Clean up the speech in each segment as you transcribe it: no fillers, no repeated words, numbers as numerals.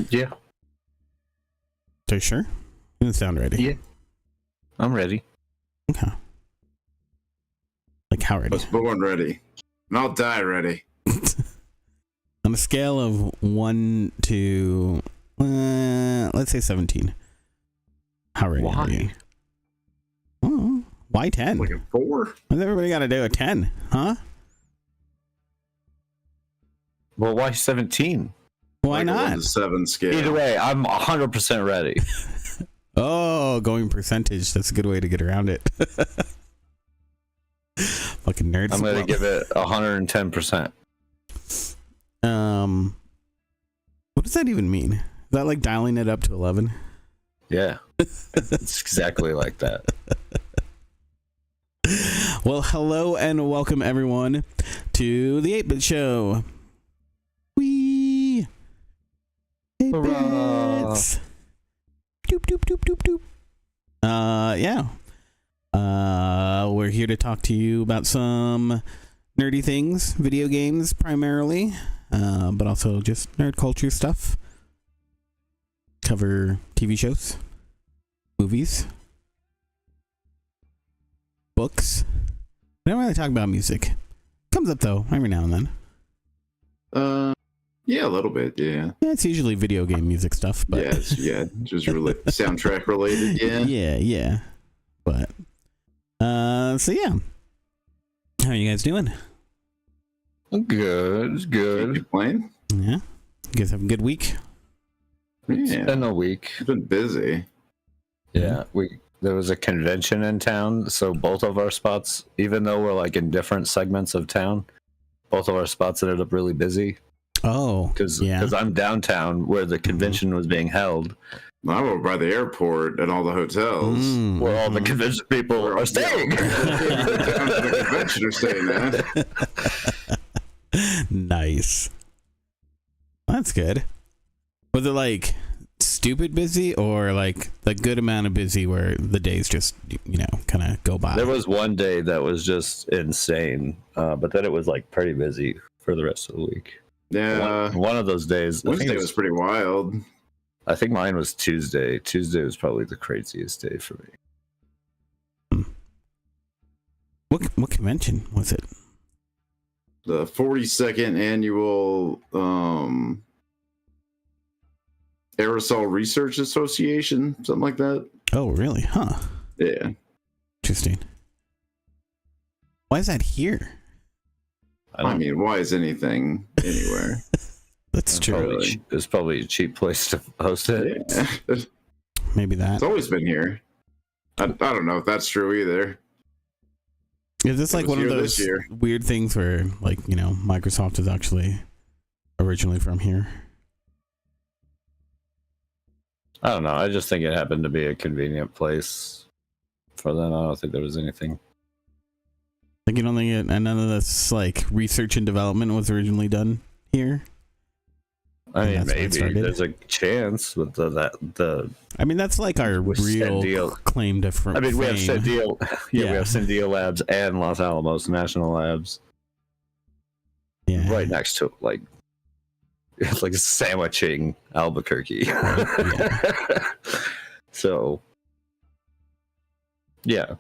Yeah. Are you sure? You didn't sound ready. Yeah. I'm ready. Okay. Like how I ready? was born ready. And I'll die ready. On a scale of 1 to, let's say 17. How ready are you? Oh, why 10? Like a 4? What's everybody got to do a 10? Huh? Well, why 17? Why like not? A 1 to 7 scale. Either way, I'm 100% ready. Oh, going percentage. That's a good way to get around it. Fucking nerds. I'm going to give it 110%. What does that even mean? Is that like dialing it up to 11? Yeah. It's exactly like that. Well, hello and welcome everyone to the 8-Bit Show. Wee! 8-Bits! Doop, doop, doop, doop, doop. Yeah. We're here to talk to you about some nerdy things, video games primarily, but also just nerd culture stuff. Cover TV shows, movies, books. We don't really talk about music. Comes up though every now and then. Yeah, a little bit, yeah. Yeah, it's usually video game music stuff, but Yeah, just really soundtrack related, yeah. yeah. But so yeah. How are you guys doing? Good. Can't complain. Yeah. You guys have a good week? It's Yeah, been a week. it's been busy. Yeah, there was a convention in town, so both of our spots, even though we're like in different segments of town, both of our spots ended up really busy. Oh, Because yeah. I'm downtown where the convention was being held, I'm over by the airport and all the hotels. where all the convention people are staying. The convention are staying at. Nice. That's good. Was it like stupid busy or like the good amount of busy where the days just, kind of go by? There was one day that was just insane, but then it was like pretty busy for the rest of the week. Yeah, One of those days, Wednesday was pretty wild. I think mine was Tuesday. Tuesday was probably the craziest day for me. What convention was it? The 42nd annual Aerosol Research Association, something like that. Oh, really? Huh. Yeah. Interesting. Why is that here? I mean, why is anything anywhere? That's true. It's probably a cheap place to host it. Yeah. It's Maybe that. always been here. I don't know if that's true either. Is this like was one of here those this year. weird things where, like, Microsoft is actually originally from here? I don't know. I just think it happened to be a convenient place for them. I don't think there was anything. Like, you don't think none of this, like, research and development was originally done here? I mean, that's where it maybe started? there's a chance with the. I mean, that's like our With real Sandio. claim to fame. I mean, we have Sandio. Yeah, Yeah. we have Sandio Labs and Los Alamos National Labs Yeah. right next to like. It's like sandwiching Albuquerque. Yeah. So. Yeah.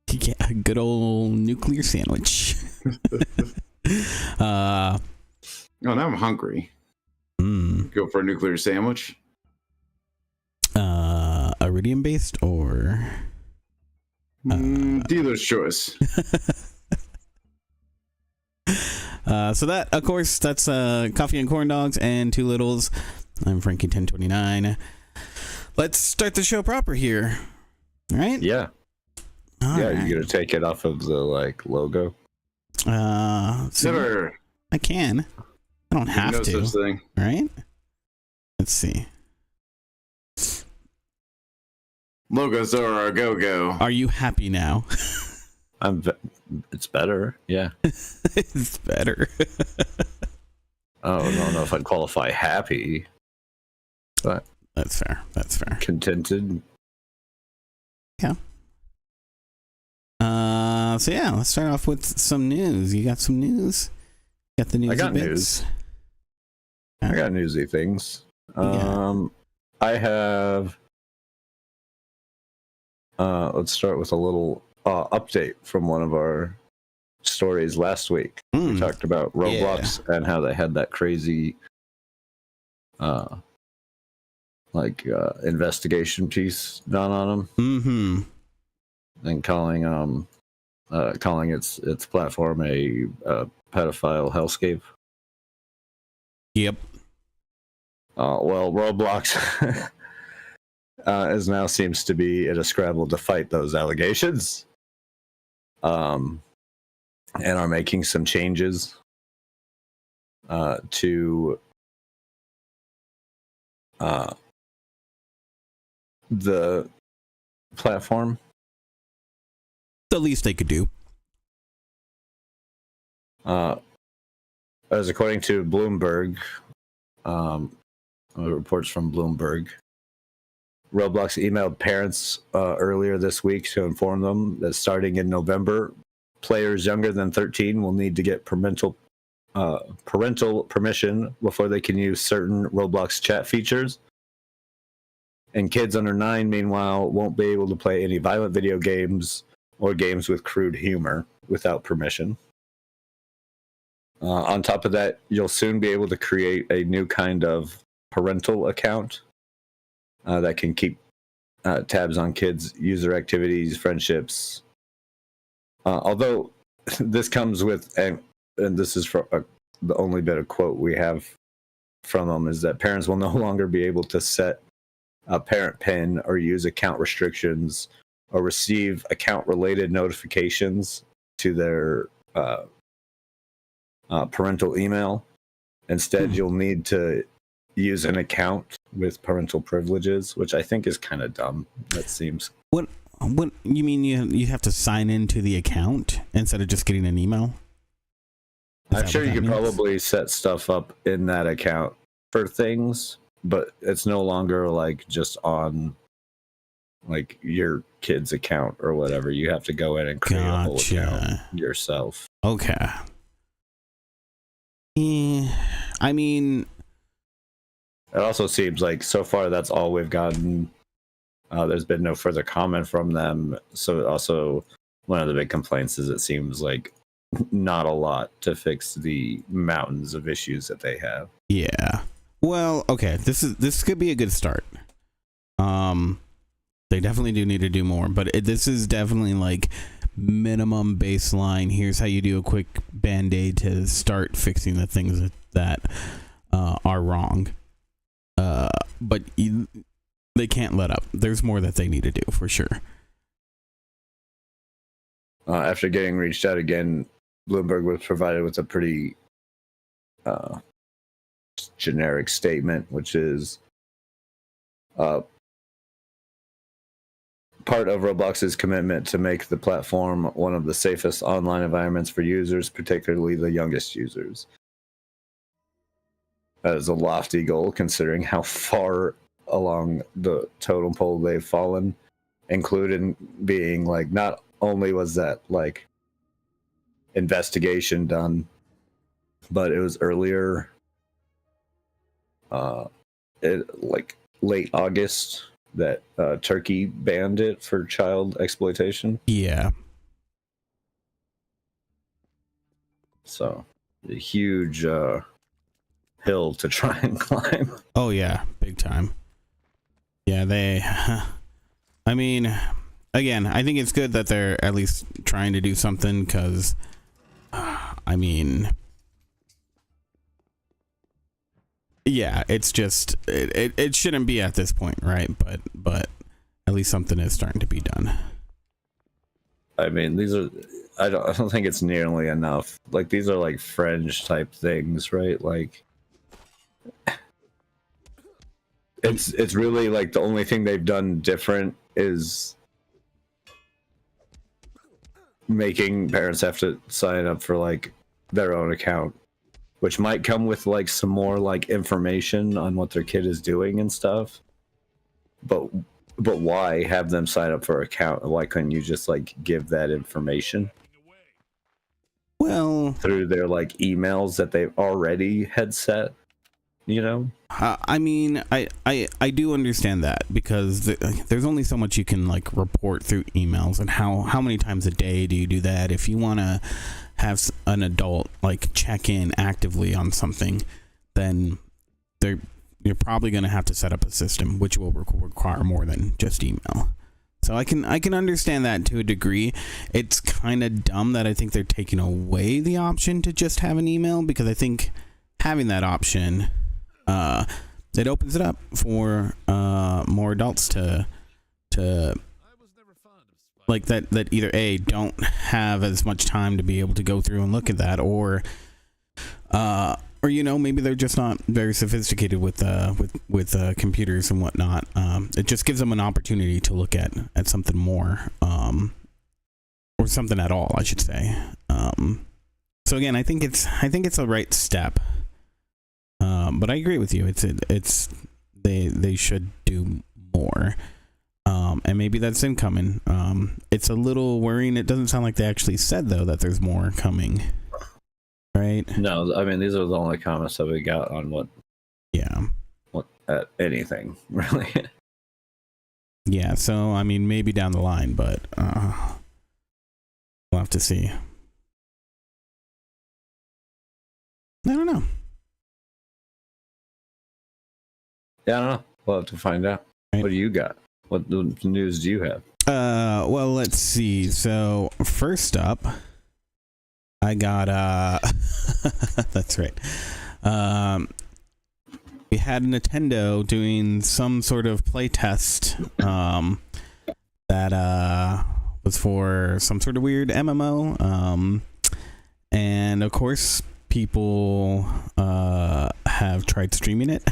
Yeah, a good old nuclear sandwich. Oh, now I'm hungry. Go for a nuclear sandwich. Iridium based or Dealer's choice. so that, of course, that's Coffee and Corn Dogs and Two Littles. I'm Frankie 1029. Let's start the show proper here. All right? Yeah. All Yeah, right. you're gonna take it off of the like logo. So Never. I can. I don't have no to. such thing. All right? Let's see. Logos are a go-go. Are you happy now? It's better. Yeah. It's better. I don't know if I'd qualify happy, but That's fair. That's fair. contented. So yeah, let's start off with some news. You got some news? Got the news? I got news. I got newsy things. I have. Let's start with a little update from one of our stories last week. We talked about Roblox and how they had that crazy, investigation piece done on them. Mm-hmm. And calling its platform a pedophile hellscape. Yep. Well, Roblox is now seems to be in a scramble to fight those allegations, and are making some changes to the platform. The least they could do. As according to Bloomberg, reports from Bloomberg, Roblox emailed parents earlier this week to inform them that starting in November, players younger than 13 will need to get parental permission before they can use certain Roblox chat features. And kids under 9, meanwhile, won't be able to play any violent video games or games with crude humor without permission. On top of that, you'll soon be able to create a new kind of parental account that can keep tabs on kids' user activities, friendships. Although this comes with, and this is for the only bit of quote we have from them, is that parents will no longer be able to set a parent PIN or use account restrictions or receive account-related notifications to their parental email. Instead, you'll need to use an account with parental privileges, which I think is kind of dumb. That seems. What you mean? You have to sign into the account instead of just getting an email? I'm sure you could probably set stuff up in that account for things, but it's no longer like just on like your kid's account or whatever. You have to go in and create a whole account yourself. Okay. I mean, it also seems like so far that's all we've gotten. There's been no further comment from them. So also one of the big complaints is it seems like not a lot to fix the mountains of issues that they have. Yeah. Well, okay. This could be a good start. They definitely do need to do more, but this is definitely like minimum baseline. Here's how you do a quick band-aid to start fixing the things that are wrong. But they can't let up. There's more that they need to do for sure. After getting reached out again, Bloomberg was provided with a pretty generic statement, which is part of Roblox's commitment to make the platform one of the safest online environments for users, particularly the youngest users. That is a lofty goal considering how far along the totem pole they've fallen, including being like, not only was that like investigation done, but it was earlier, like late August, that Turkey banned it for child exploitation. Yeah. So a huge hill to try and climb. Oh yeah, big time. Yeah, I mean, again, I think it's good that they're at least trying to do something, because I mean, yeah, it's just it shouldn't be at this point, right? But at least something is starting to be done. I mean, these are, I don't think it's nearly enough. Like, these are like fringe type things, right? Like, it's really like the only thing they've done different is making parents have to sign up for like their own account, which might come with like some more like information on what their kid is doing and stuff. But why have them sign up for an account? Why couldn't you just like give that information? Well, through their like emails that they've already had set. you know? I mean, I do understand that, because there's only so much you can like report through emails, and how many times a day do you do that? If you want to have an adult like check in actively on something, then you're probably going to have to set up a system which will require more than just email. So I can understand that to a degree. It's kind of dumb that I think they're taking away the option to just have an email, because I think having that option, it opens it up for more adults to like that either A, don't have as much time to be able to go through and look at that, or you know, maybe they're just not very sophisticated with computers and whatnot. It just gives them an opportunity to look at something more, or something at all, I should say. So again, I think it's a right step. But I agree with you. It's they should do more. And maybe that's incoming. It's a little worrying. It doesn't sound like they actually said though that there's more coming. Right? No, I mean, these are the only comments that we got on what anything really. Yeah, so I mean, maybe down the line, but we'll have to see. I don't know. Yeah, I don't know. We'll have to find out. Right. What do you got? What news do you have? Well, let's see. So first up, I got that's right. We had Nintendo doing some sort of play test that was for some sort of weird MMO. And of course, people have tried streaming it,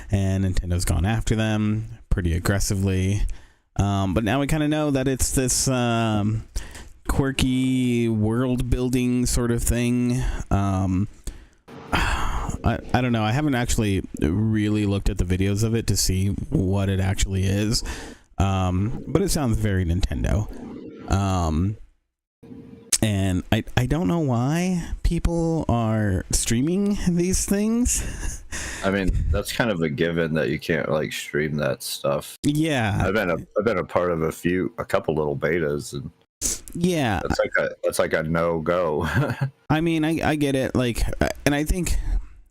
and Nintendo's gone after them pretty aggressively. But now we kind of know that it's this quirky world building sort of thing. I don't know. I haven't actually really looked at the videos of it to see what it actually is. But it sounds very Nintendo. And I don't know why people are streaming these things. I mean, that's kind of a given that you can't like stream that stuff. Yeah. I've been a part of a couple little betas, and yeah, that's like a no-go. I mean, I get it, like, and I think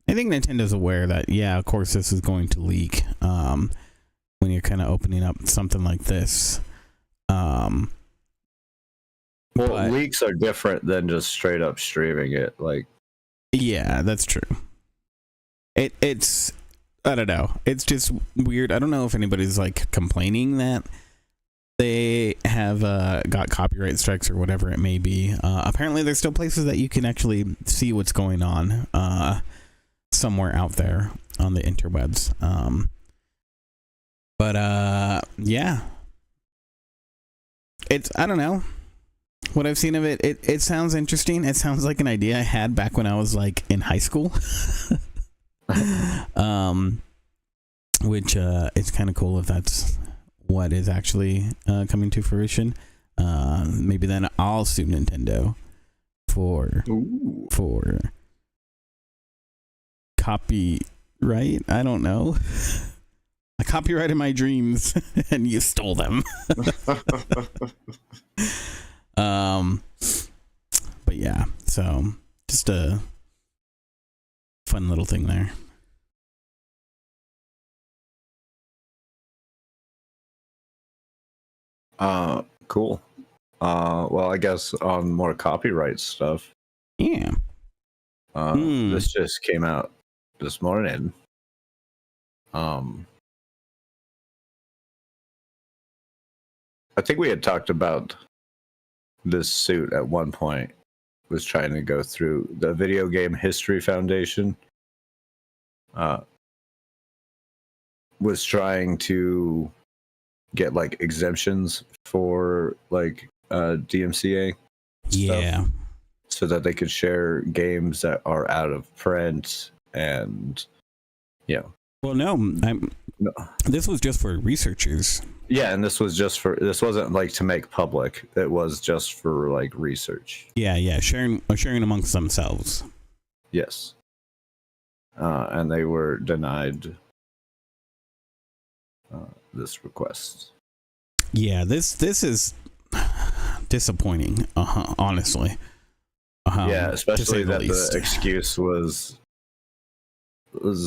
Nintendo's aware that, yeah, of course this is going to leak when you're kind of opening up something like this. Well, leaks are different than just straight up streaming it. Like, yeah, that's true. It's I don't know. It's just weird. I don't know if anybody's like complaining that they have got copyright strikes or whatever it may be. Apparently, there's still places that you can actually see what's going on somewhere out there on the interwebs. Yeah, I don't know. What I've seen of it sounds interesting. It sounds like an idea I had back when I was like in high school. Which it's kind of cool if that's what is actually coming to fruition. Maybe then I'll sue Nintendo for copyright. I don't know. I copyrighted my dreams and you stole them. But yeah, so just a fun little thing there. Cool. Well, I guess on more copyright stuff. Yeah. This just came out this morning. I think we had talked about this suit at one point. Was trying to go through the Video Game History Foundation. Was trying to get like exemptions for like DMCA stuff, so that they could share games that are out of print, and well, no, this was just for researchers. Yeah, and this wasn't like to make public. It was just for like research. Yeah, sharing amongst themselves. Yes. and they were denied this request. Yeah, this is disappointing, honestly. Yeah, especially that least. the excuse was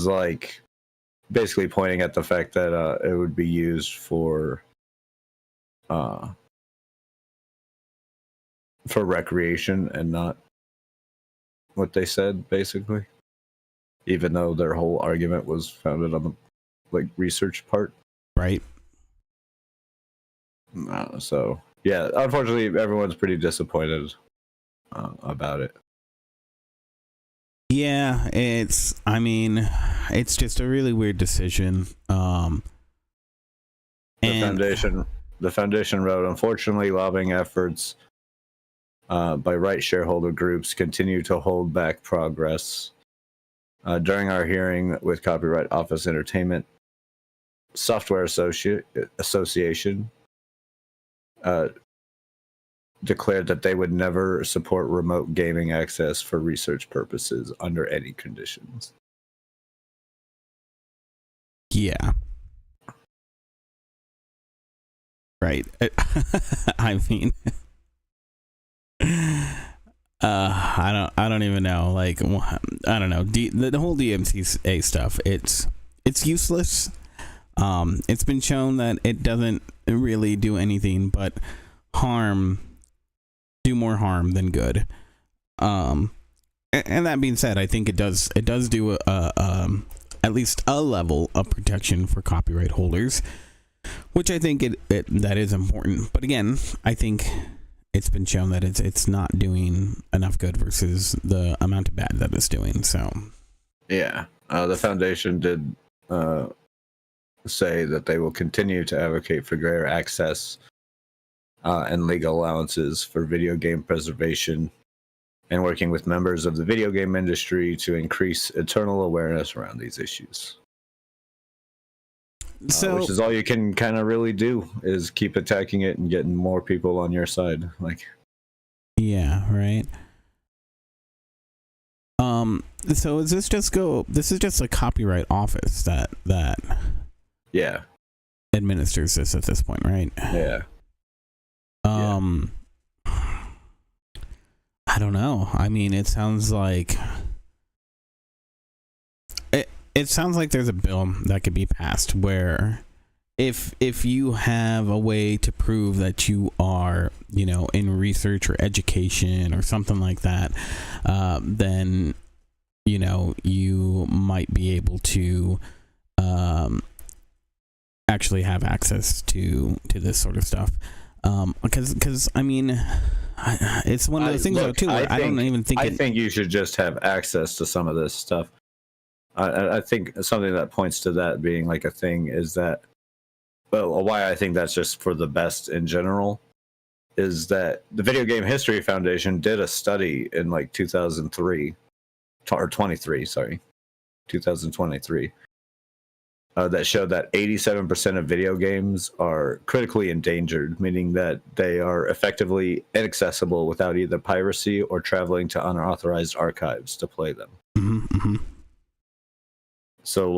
like basically pointing at the fact that it would be used for recreation and not what they said, basically. Even though their whole argument was founded on the research part, right? So yeah, unfortunately, everyone's pretty disappointed about it. Yeah, it's just a really weird decision. The foundation wrote, unfortunately, lobbying efforts by right shareholder groups continue to hold back progress. During our hearing with Copyright Office Entertainment Software Association declared that they would never support remote gaming access for research purposes under any conditions. Yeah. Right. I mean, I don't even know. Like, I don't know. The whole DMCA stuff. It's useless. It's been shown that it doesn't really do anything but do more harm than good. And that being said, I think it does do at least a level of protection for copyright holders, which I think that is important. But again, I think it's been shown that it's not doing enough good versus the amount of bad that it's doing. So yeah, the foundation did say that they will continue to advocate for greater access and legal allowances for video game preservation, and working with members of the video game industry to increase internal awareness around these issues. So, which is all you can kind of really do, is keep attacking it and getting more people on your side. Yeah, right. So is this is just a copyright office that yeah administers this at this point, right? Yeah. I don't know. I mean, it sounds like there's a bill that could be passed where if you have a way to prove that you are, in research or education or something like that, then you might be able to actually have access to this sort of stuff. Because I mean, it's one of those things though too. Where I think you should just have access to some of this stuff. I think something that points to that being like a thing is that, well, why I think that's just for the best in general is that the Video Game History Foundation did a study in 2023 or 2023 that showed that 87% of video games are critically endangered, meaning that they are effectively inaccessible without either piracy or traveling to unauthorized archives to play them. Mm-hmm. So,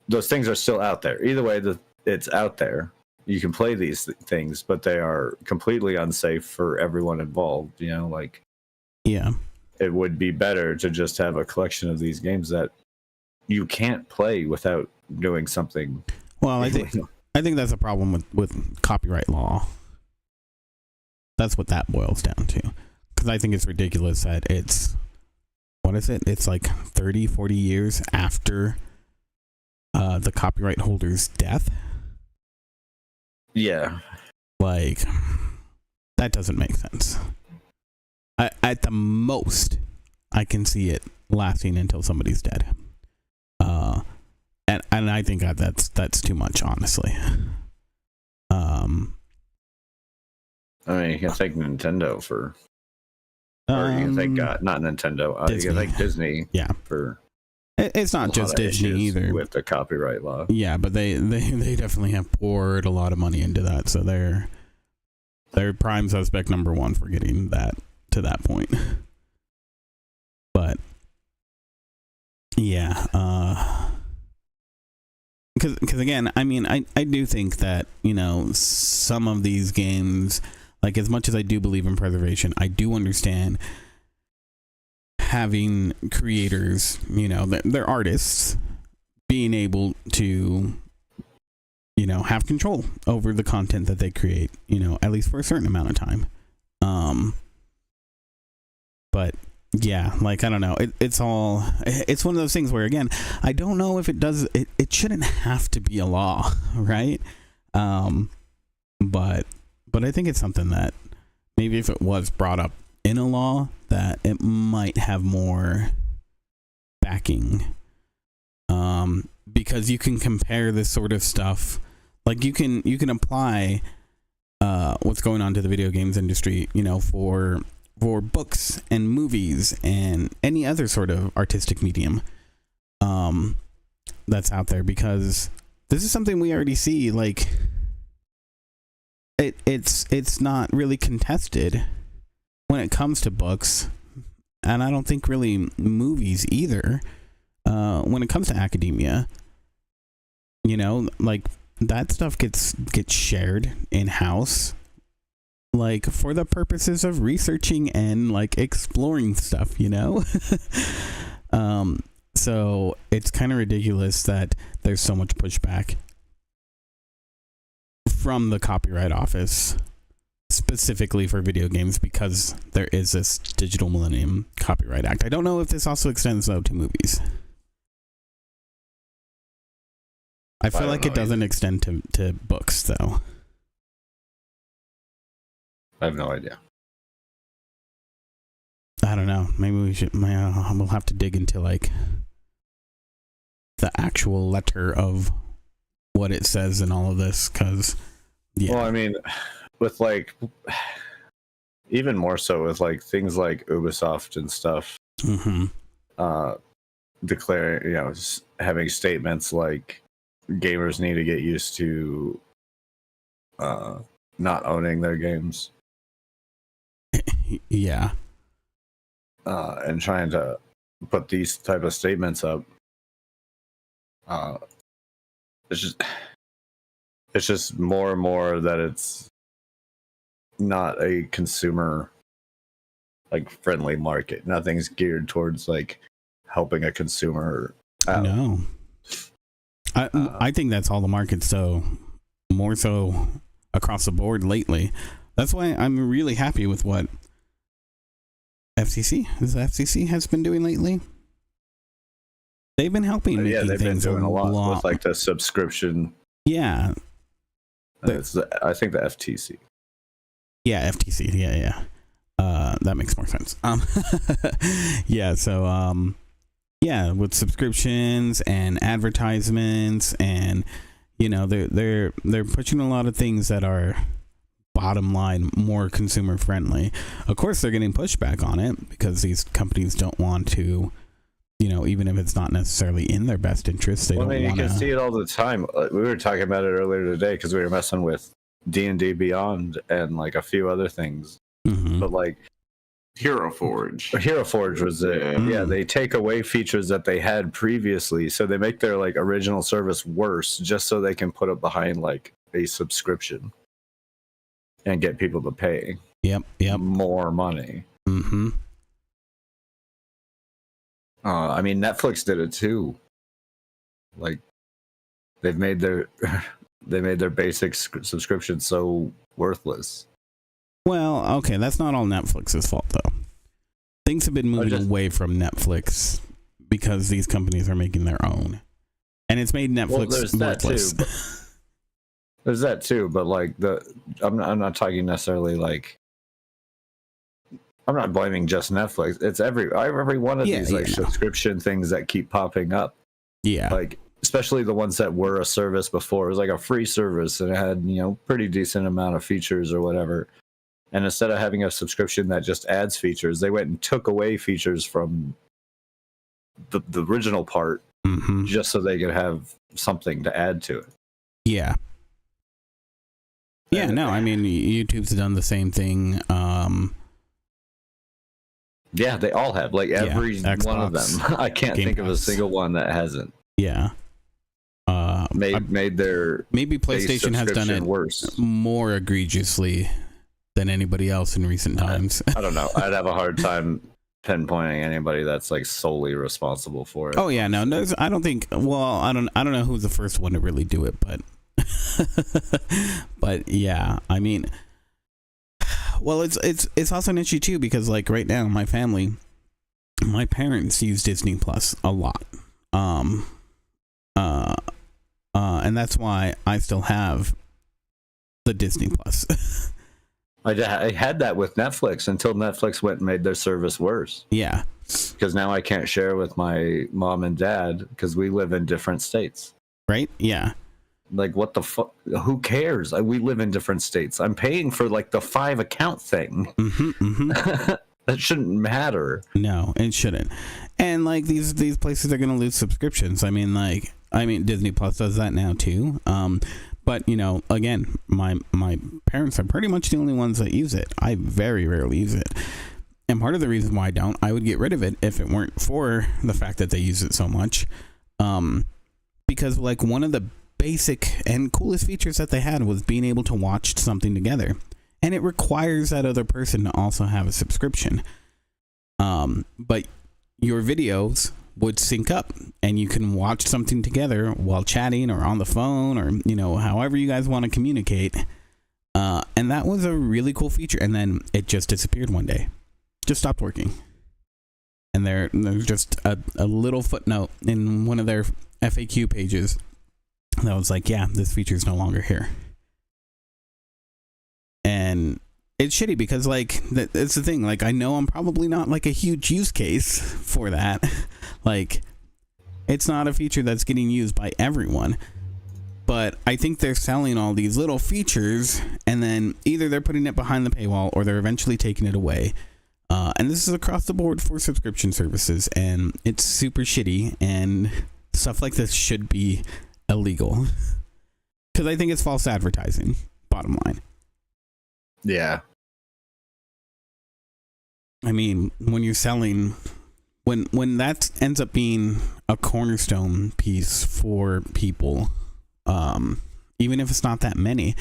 those things are still out there. Either way, it's out there. You can play these things, but they are completely unsafe for everyone involved. Yeah. It would be better to just have a collection of these games that you can't play without doing something. Well, I think that's a problem with copyright law. That's what that boils down to. Because I think it's ridiculous that it's 30, 40 years after the copyright holder's death. Yeah. That doesn't make sense. At the most, I can see it lasting until somebody's dead. And I think that's too much, honestly. I mean, you can thank Nintendo for, or you can thank not Nintendo. You can thank Disney. Yeah. For it's not just Disney either with the copyright law. Yeah, but they definitely have poured a lot of money into that, so they're prime suspect number one for getting that to that point. But Yeah. Because again, I mean, I do think that, you know, some of these games, like, as much as I do believe in preservation, I do understand having creators, you know, they're artists, being able to, you know, have control over the content that they create, you know, at least for a certain amount of time. But yeah, like, I don't know. It's one of those things where, again, I don't know if it shouldn't have to be a law, right? But I think it's something that maybe if it was brought up in a law, that it might have more backing. Because you can compare this sort of stuff, like you can apply what's going on to the video games industry, you know, for books and movies and any other sort of artistic medium that's out there, because this is something we already see. Like, it's not really contested when it comes to books, and I don't think really movies either. When it comes to academia, you know, like, that stuff gets shared in-house, like, for the purposes of researching and, like, exploring stuff, you know? So it's kind of ridiculous that there's so much pushback from the Copyright Office specifically for video games, because there is this Digital Millennium Copyright Act. I don't know if this also extends, though, to movies. I feel like it doesn't extend to books, though. I have no idea. I don't know. Maybe we'll have to dig into, like, the actual letter of what it says and all of this, because, yeah. Well, I mean, with, like, even more so with, like, things like Ubisoft and stuff, declaring, you know, having statements like gamers need to get used to not owning their games. Yeah. And trying to put these type of statements up. It's just more and more that it's not a consumer, like, friendly market. Nothing's geared towards, like, helping a consumer out. No. I think that's all the market, so more so across the board lately. That's why I'm really happy with what FCC has been doing lately. They've been helping make they've things been doing a lot with, like, the subscription. Yeah. I think the FTC. Yeah, FTC. Yeah. That makes more sense. Yeah, so yeah, with subscriptions and advertisements, and, you know, they're pushing a lot of things that are, bottom line, more consumer friendly. Of course, they're getting pushback on it because these companies don't want to, you know, even if it's not necessarily in their best interest, they don't want to. You can see it all the time. We were talking about it earlier today because we were messing with D&D Beyond and, like, a few other things. But, like, Hero Forge was it. Yeah, they take away features that they had previously, so they make their, like, original service worse just so they can put it behind, like, a subscription and get people to pay more money. I mean, Netflix did it too. Like, they made their basic subscription so worthless. Well, okay, that's not all Netflix's fault, though. Things have been moving away from Netflix because these companies are making their own, and it's made Netflix worthless. There's that too, but, like, I'm not talking necessarily, like, I'm not blaming just Netflix. It's every one of these, like, subscription things that keep popping up. Yeah, like, especially the ones that were a service before. It was like a free service and it had, you know, pretty decent amount of features or whatever. And instead of having a subscription that just adds features, they went and took away features from the original part just so they could have something to add to it. Yeah. Yeah, no, I mean, YouTube's done the same thing. Yeah, they all have. Like every one of them. I can't think of a single one that hasn't. Yeah. Made their maybe PlayStation has done it worse, more egregiously than anybody else in recent times. I don't know. I'd have a hard time pinpointing anybody that's like solely responsible for it. Oh yeah, no, I don't think. Well, I don't know who's the first one to really do it, but but yeah, I mean, well, it's also an issue too, because like right now, my parents use Disney Plus a lot, and that's why I still have the Disney Plus. I had that with Netflix until Netflix went and made their service worse. Yeah. Because now I can't share with my mom and dad because we live in different states. Right? Yeah. Like, what the fuck? Who cares? We live in different states. I'm paying for like the 5 account thing. That shouldn't matter. No, it shouldn't. And like these places are going to lose subscriptions. I mean, Disney Plus does that now too. But, you know, again, my parents are pretty much the only ones that use it. I very rarely use it. And part of the reason why I would get rid of it if it weren't for the fact that they use it so much. Because, like, one of the basic and coolest features that they had was being able to watch something together. And it requires that other person to also have a subscription. But your videos would sync up and you can watch something together while chatting or on the phone or, you know, however you guys want to communicate. And that was a really cool feature. And then it just disappeared one day. Just stopped working. And there's just a little footnote in one of their FAQ pages that was like, yeah, this feature is no longer here. And it's shitty because, like, it's the thing. Like, I know I'm probably not, like, a huge use case for that. Like, it's not a feature that's getting used by everyone. But I think they're selling all these little features, and then either they're putting it behind the paywall or they're eventually taking it away. And this is across the board for subscription services, and it's super shitty, and stuff like this should be illegal. Because I think it's false advertising, bottom line. Yeah. I mean, when you're selling, when that ends up being a cornerstone piece for people, even if it's not that many,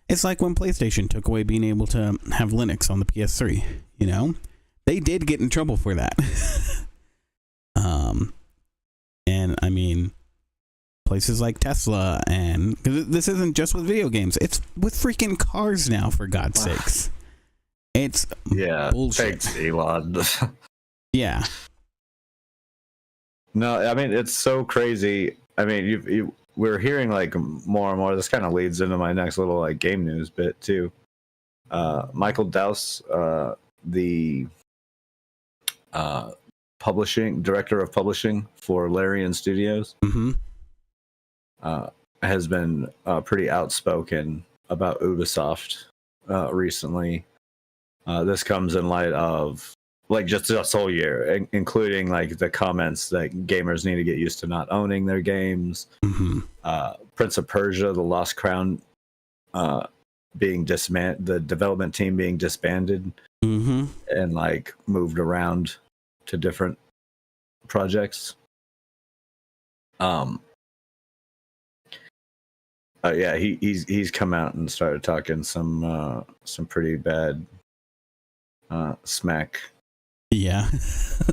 it's like when PlayStation took away being able to have Linux on the PS3, you know? They did get in trouble for that. And I mean, places like Tesla, and because this isn't just with video games, it's with freaking cars now, for God's sakes. It's bullshit. Thanks, Elon. Yeah. No, I mean, it's so crazy. I mean, we're hearing like more and more. This kind of leads into my next little like game news bit too. Michael Dowse, the director of publishing for Larian Studios, has been pretty outspoken about Ubisoft recently. This comes in light of like just this whole year, including like the comments that gamers need to get used to not owning their games. Prince of Persia: The Lost Crown being disbanded, the development team being disbanded, and like moved around to different projects. Yeah, he's come out and started talking some pretty bad smack. Yeah.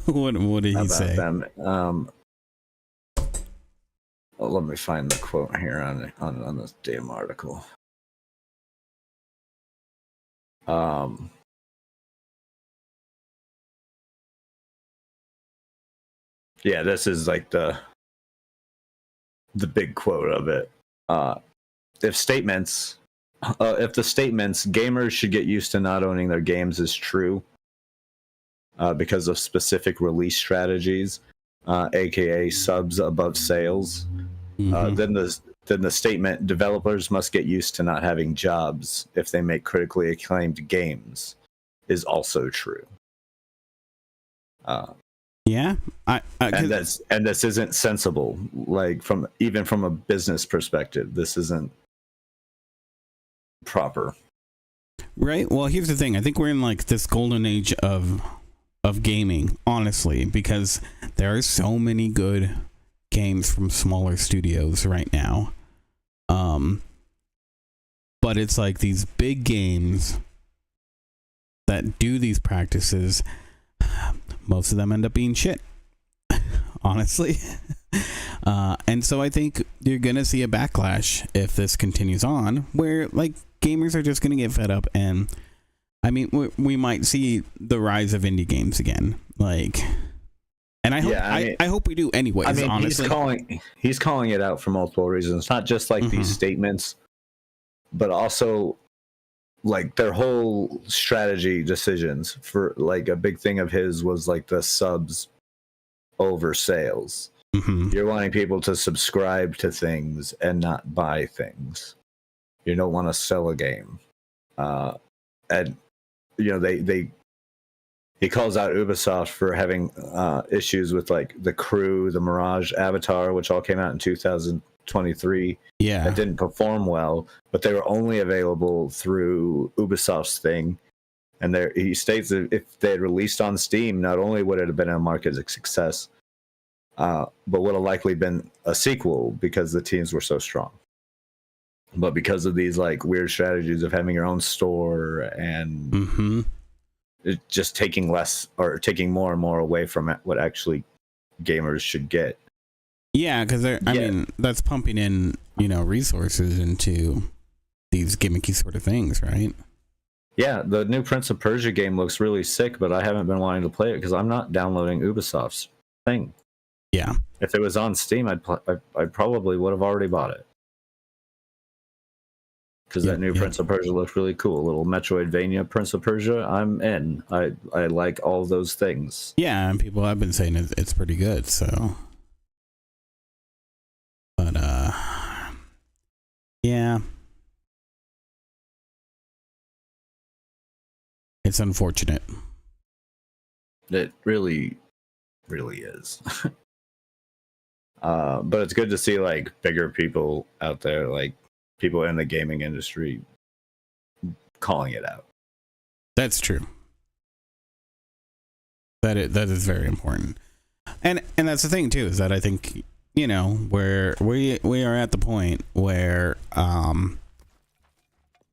What did he say? Them. Let me find the quote here on this damn article. Yeah, this is like the big quote of it. If the statements gamers should get used to not owning their games is true because of specific release strategies, aka subs above sales, then the statement developers must get used to not having jobs if they make critically acclaimed games is also true. Yeah, and this isn't sensible. Like from a business perspective, this isn't proper. Right. Well, here's the thing. I think we're in like this golden age of of gaming, honestly, because there are so many good games from smaller studios right now. But it's like these big games that do these practices, most of them end up being shit, honestly. And so I think you're gonna see a backlash if this continues on, where like gamers are just gonna get fed up, and I mean we might see the rise of indie games again, like. And I hope I hope we do anyways. I mean, honestly, he's calling it out for multiple reasons, not just like these statements, but also like their whole strategy decisions. For like a big thing of his was like the subs over sales. You're wanting people to subscribe to things and not buy things. You don't want to sell a game, and you know he calls out Ubisoft for having issues with like the Crew, the Mirage Avatar, which all came out in 2023. Yeah, that didn't perform well, but they were only available through Ubisoft's thing. And he states that if they had released on Steam, not only would it have been a market success, but would have likely been a sequel because the teams were so strong. But because of these like weird strategies of having your own store and it's just taking less or taking more and more away from what actually gamers should get. Yeah, because I mean that's pumping in, you know, resources into these gimmicky sort of things, right? Yeah, the new Prince of Persia game looks really sick, but I haven't been wanting to play it because I'm not downloading Ubisoft's thing. Yeah, if it was on Steam, I probably would have already bought it. Because that new Prince of Persia looks really cool. A little Metroidvania Prince of Persia, I'm in. I like all those things. Yeah, and people have been saying it's pretty good, so. But, yeah. It's unfortunate. It really, really is. But it's good to see, like, bigger people out there, like, people in the gaming industry calling it out. That's true. That is very important. And that's the thing too, is that I think, you know, where we are at the point where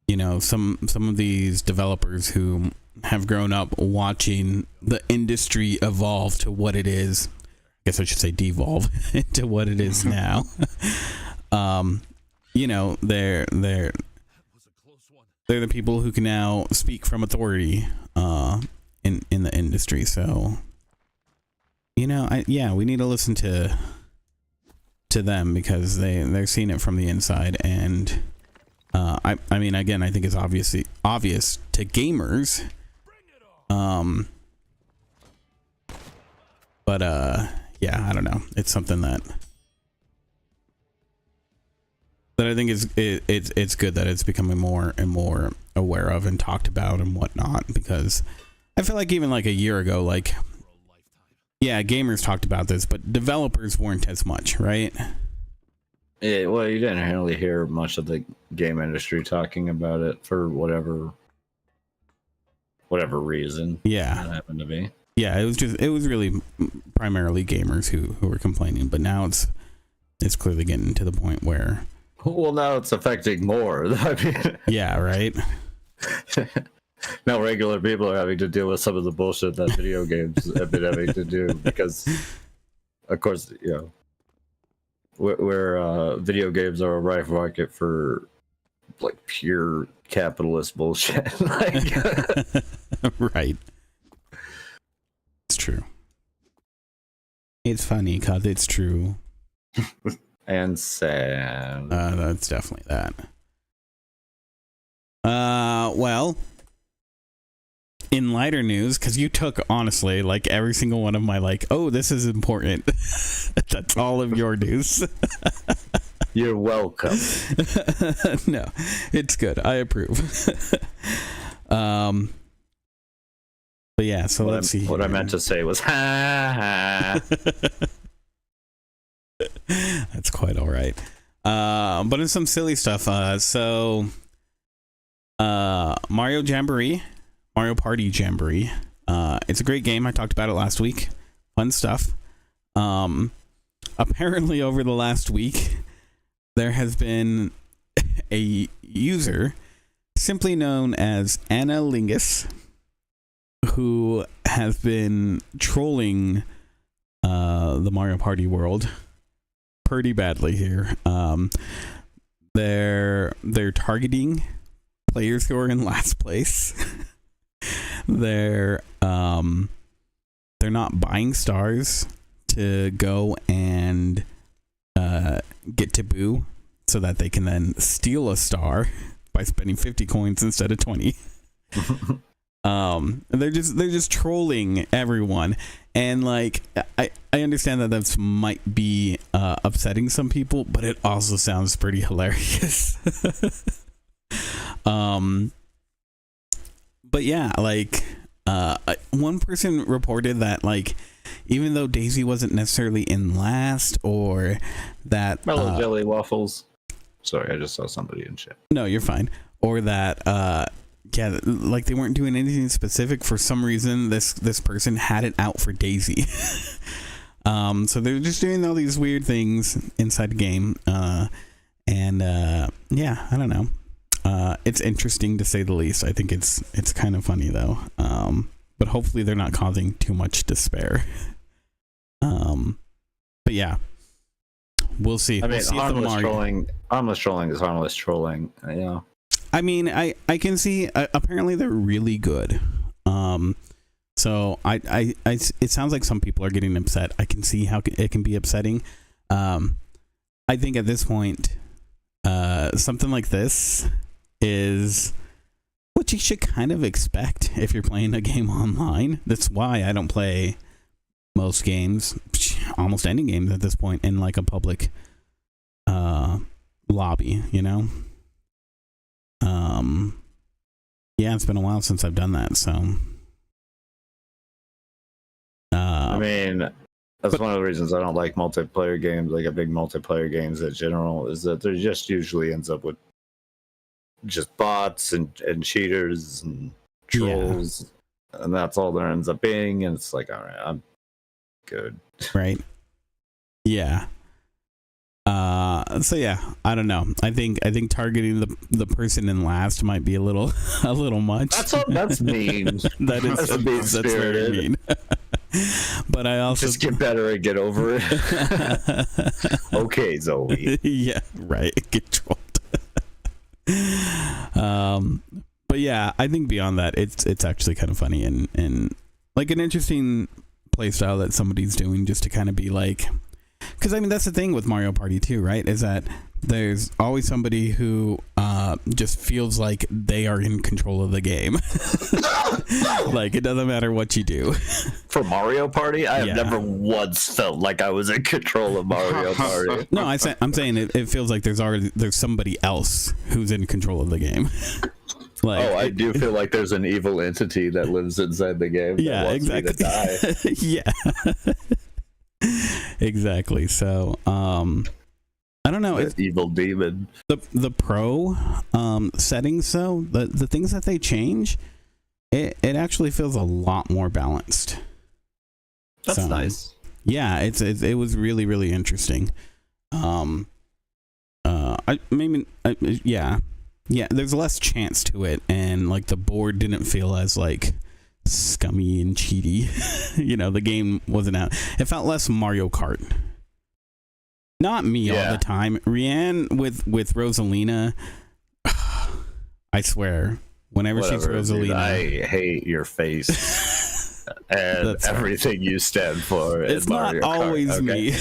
you know, some of these developers who have grown up watching the industry evolve to what it is, I guess I should say devolve into what it is now. You know, they're the people who can now speak from authority in the industry. So, you know, we need to listen to them because they're seeing it from the inside. And I mean, again, I think it's obvious to gamers. But yeah, I don't know. It's something that I think it's good that it's becoming more and more aware of and talked about and whatnot, because I feel like even like a year ago, like, yeah, gamers talked about this, but developers weren't as much, right? Yeah, well, you didn't really hear much of the game industry talking about it for whatever reason. Yeah, that happened to be. Yeah, it was really primarily gamers who were complaining, but now it's clearly getting to the point where. Well, now it's affecting more. I mean, yeah, right. Now regular people are having to deal with some of the bullshit that video games have been having to do because, of course, you know, where video games are a rife market for like pure capitalist bullshit. Like, right. It's true. It's funny because it's true. And sad. That's definitely that. Well, in lighter news, because you took, honestly, like every single one of my, like, oh, this is important. That's all of your news. You're welcome. No, it's good. I approve. But yeah, so let's see. What I meant to say was, ha ha. That's quite all right. But in some silly stuff, so Mario Party Jamboree It's a great game. I talked about it last week. Fun stuff. Apparently, over the last week, there has been a user simply known as Analingus who has been trolling the Mario Party world pretty badly here. They're targeting players who are in last place. They're not buying stars to go and get to Boo so that they can then steal a star by spending 50 coins instead of 20. They're just trolling everyone, and like I understand that that might be upsetting some people, but it also sounds pretty hilarious. But yeah, like one person reported that like even though Daisy wasn't necessarily in last, or that Mellow Jelly Waffles. Sorry, I just saw somebody in chat. No, you're fine. Or that yeah, like they weren't doing anything specific. For some reason, this person had it out for Daisy. So they're just doing all these weird things inside the game. And yeah, I don't know. It's interesting to say the least. I think it's kind of funny though. But hopefully they're not causing too much despair. But yeah, we'll see. I mean, we'll see harmless trolling is harmless trolling. You know. I mean, I can see. Apparently, they're really good. So I it sounds like some people are getting upset. I can see how it can be upsetting. I think at this point, something like this is what you should kind of expect if you're playing a game online. That's why I don't play most games, almost any games at this point, in like a public lobby, you know. Yeah, it's been a while since I've done that, so I mean, that's one of the reasons I don't like multiplayer games, like a big multiplayer games in general, is that there just usually ends up with just bots and cheaters and trolls, and that's all there ends up being, and it's like, all right, I'm good. Right. Yeah. So yeah, I don't know. I think targeting the person in last might be a little much. That's mean. That's very mean. But I also just get better and get over it. Okay, Zoe. Yeah, right. Get trolled. But yeah, I think beyond that, it's actually kind of funny and like an interesting play style that somebody's doing, just to kind of be like. Because, I mean, that's the thing with Mario Party 2, right? Is that there's always somebody who just feels like they are in control of the game. Like, it doesn't matter what you do. For Mario Party, I have never once felt like I was in control of Mario Party. No, I'm saying it feels like there's somebody else who's in control of the game. Like, I do feel like there's an evil entity that lives inside the game. Yeah, that wants exactly. Me to die. Yeah. Exactly. So I don't know. It's evil demon. The pro settings though, the things that they change, it actually feels a lot more balanced. That's nice. Yeah, it was really, really interesting. Yeah, there's less chance to it, and like the board didn't feel as like scummy and cheaty. You know, the game wasn't out. It felt less Mario Kart. Not me all the time. Rianne with Rosalina, I swear, whenever she's Rosalina, dude, I hate your face and everything you stand for. It's not Mario always Kart, me.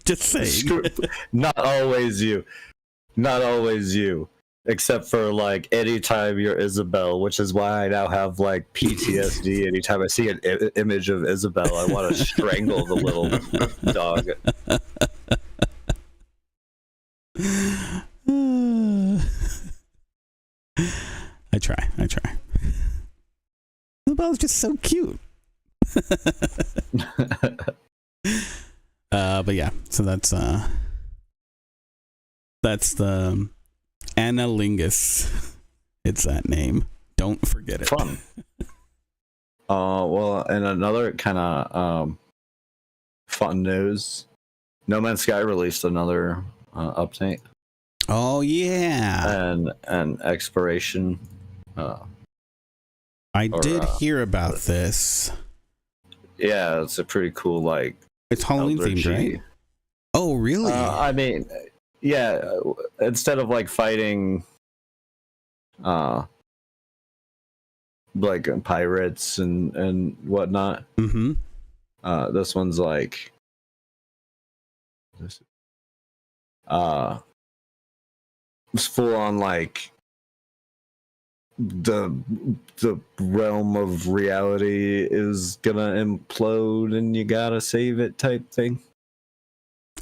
Just saying. Not always you. Not always you. Except for like anytime you're Isabelle, which is why I now have like PTSD. Anytime I see an image of Isabelle, I want to strangle the little dog. I try. Isabelle's just so cute. But yeah, so that's the Analingus. It's that name. Don't forget it. Fun. Well, and another kind of fun news: No Man's Sky released another update. Oh yeah, and exploration. I did hear about this. Yeah, it's a pretty cool It's Halloween themed, right? Oh really? I mean, yeah. Instead of fighting, pirates and whatnot. Mm-hmm. This one's this. It's full on the realm of reality is gonna implode and you gotta save it type thing.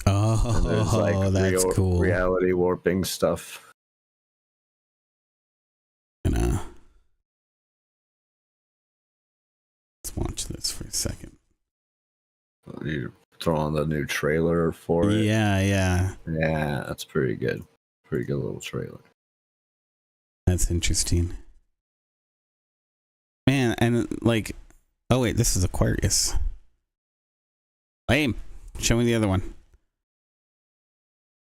Oh, that's cool. Reality warping stuff. Let's watch this for a second. You throw on the new trailer for it. Yeah, that's pretty good. Pretty good little trailer. That's interesting. Man, and oh wait, this is Aquarius. Lame. Show me the other one.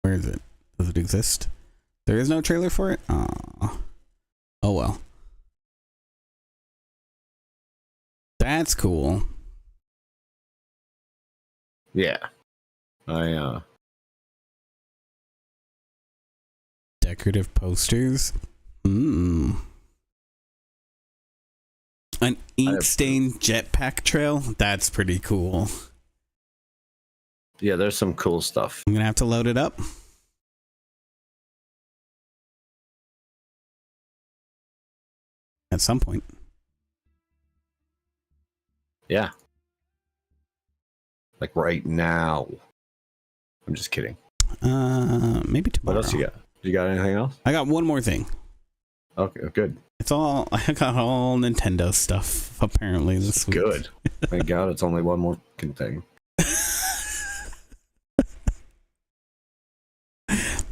Where is it? Does it exist? There is no trailer for it? Oh well. That's cool. Yeah. Decorative posters. An ink stained jetpack trail. That's pretty cool. Yeah, there's some cool stuff. I'm gonna have to load it up. At some point. Yeah. Right now. I'm just kidding. Maybe tomorrow. What else you got? You got anything else? I got one more thing. Okay, good. I got all Nintendo stuff apparently this week. Good. Thank God it's only one more thing.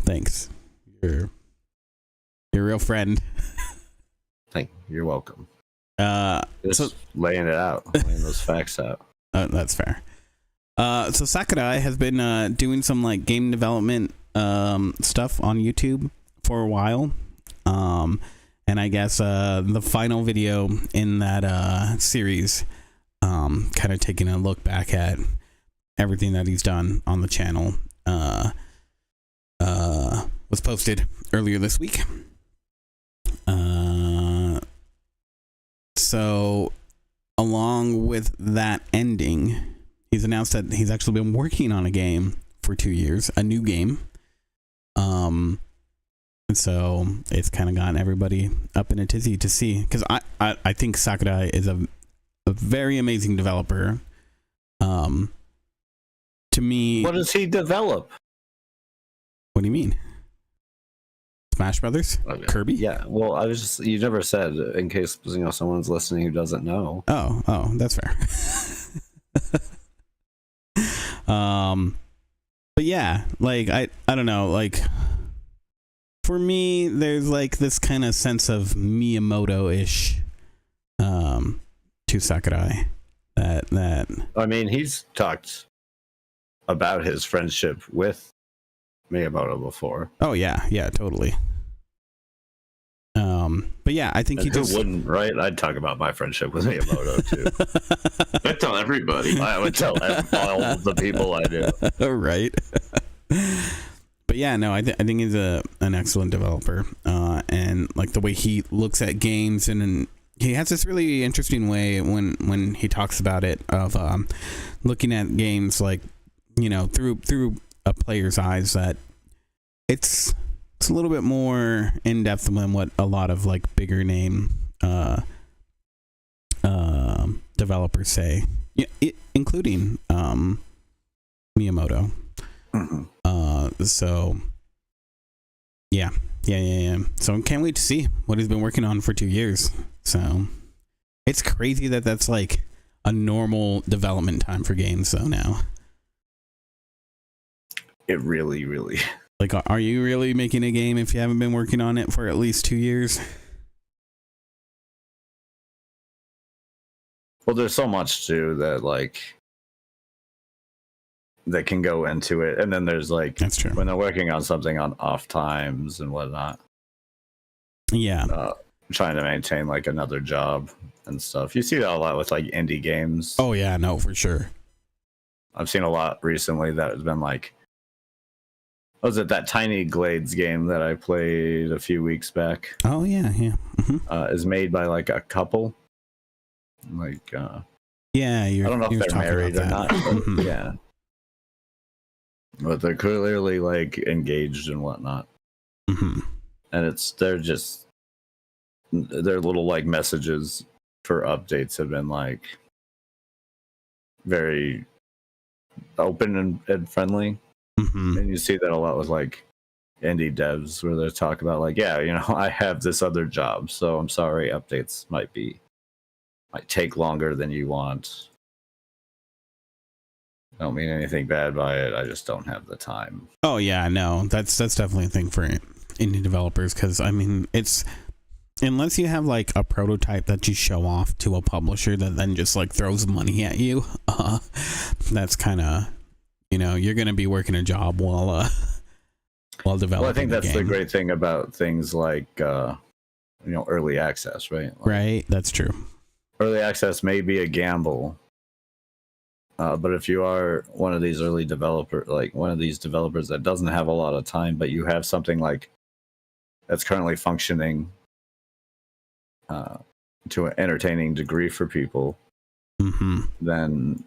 Thanks. You're a real friend. You're welcome. Just laying it out, laying those facts out. That's fair. So Sakurai has been doing some game development stuff on YouTube for a while. And I guess the final video in that series, kind of taking a look back at everything that he's done on the channel, was posted earlier this week. So along with that ending, he's announced that he's actually been working on a game for 2 years, a new game. And so it's kind of gotten everybody up in a tizzy to see, because I think Sakurai is a very amazing developer. To me, what does he develop? What do you mean? Smash Brothers? Okay. Kirby? Yeah. Well, you never said, in case someone's listening who doesn't know. Oh, that's fair. But yeah, I don't know, for me, there's this kind of sense of Miyamoto-ish to Sakurai. That I mean, he's talked about his friendship with Miyamoto before. Oh yeah, totally. But yeah, I think who wouldn't, right? I'd talk about my friendship with Miyamoto too. I'd tell everybody. I would tell all the people I do. Right. But yeah, no, I think he's an excellent developer, and the way he looks at games, and he has this really interesting way when he talks about it of looking at games through a player's eyes, that it's a little bit more in depth than what a lot of bigger name developers say, including Miyamoto. So yeah. So can't wait to see what he's been working on for 2 years. So it's crazy that that's a normal development time for games though now. It really, really. Are you really making a game if you haven't been working on it for at least 2 years? Well, there's so much too that like that can go into it, and then there's like That's true. when they're working on something on off times and whatnot. Yeah. Trying to maintain like another job and stuff. You see that a lot with like indie games. Oh yeah, no, for sure. I've seen a lot recently that has been like, was it that Tiny Glades game that I played a few weeks back? Oh yeah, yeah. Mm-hmm. Is made by like a couple. Like, yeah, I don't know if they're married or not. But yeah, but they're clearly like engaged and whatnot. Mm-hmm. And they're just their little like messages for updates have been like very open and friendly. Mm-hmm. And you see that a lot with like indie devs where they talk about like, yeah, you know, I have this other job, so I'm sorry, updates might take longer than you want. I don't mean anything bad by it. I just don't have the time. Oh yeah, no, that's definitely a thing for indie developers, because I mean, it's unless you have like a prototype that you show off to a publisher that then just like throws money at you, that's kind of, you know, you're gonna be working a job while developing. Well, I think that's the the game. great thing about things like you know, early access, right? Like, Right, that's true. early access may be a gamble, but if you are one of these developers that doesn't have a lot of time, but you have something like that's currently functioning to an entertaining degree for people, then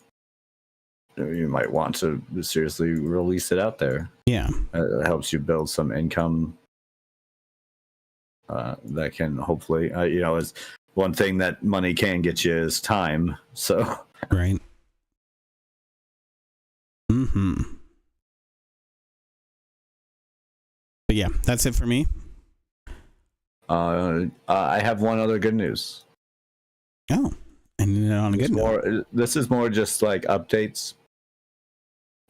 you might want to seriously release it out there. Yeah, It helps you build some income that can hopefully, you know, is one thing that money can get you is time. So right. But yeah, that's it for me. I have one other good news. Oh, and on a good note. This is more just like updates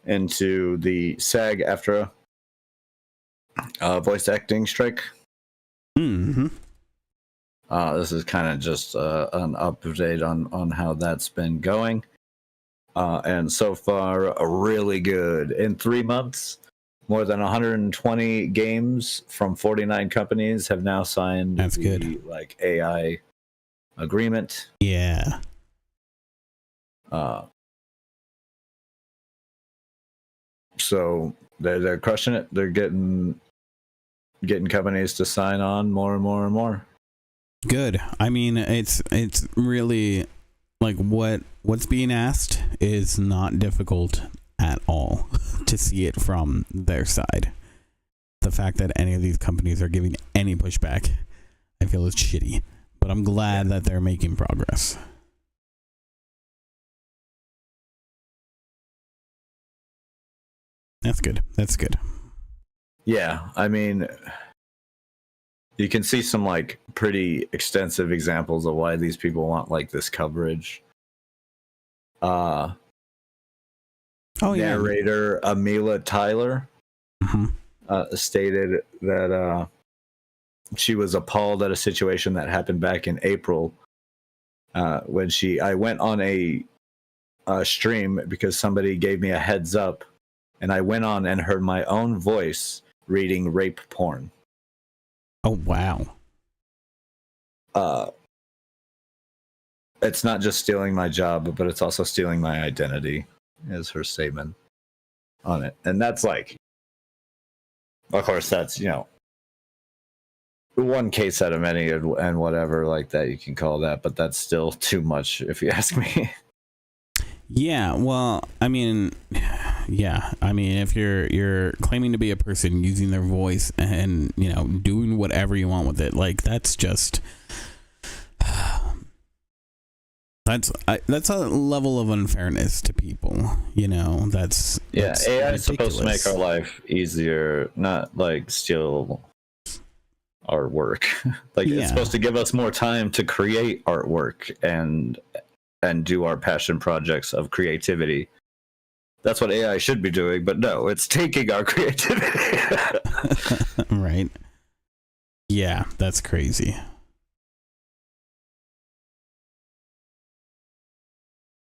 into the SAG-AFTRA voice acting strike. Mm-hmm. This is kind of just an update on how that's been going. And so far, really good. In 3 months, more than 120 games from 49 companies have now signed good. Like AI agreement. Yeah. So they're crushing it. They're getting companies to sign on more and more and more. Good. I mean, it's really like what's being asked is not difficult at all to see it from their side. The fact that any of these companies are giving any pushback, I feel is shitty. But I'm glad that they're making progress. That's good. That's good. Yeah, I mean, you can see some like pretty extensive examples of why these people want like this coverage. Narrator Amila Tyler stated that she was appalled at a situation that happened back in April when I went on a stream because somebody gave me a heads up, and I went on and heard my own voice reading rape porn. Oh wow. It's not just stealing my job, but it's also stealing my identity, is her statement on it. And that's like, of course, that's, you know, one case out of many and whatever like that you can call that, but that's still too much if you ask me. Yeah, well, I mean, if you're claiming to be a person using their voice and, you know, doing whatever you want with it, like that's just that's a level of unfairness to people, you know. That's AI is supposed to make our life easier, not like steal our work. It's supposed to give us more time to create artwork and do our passion projects of creativity. That's what AI should be doing, but no, it's taking our creativity. Right. Yeah, that's crazy.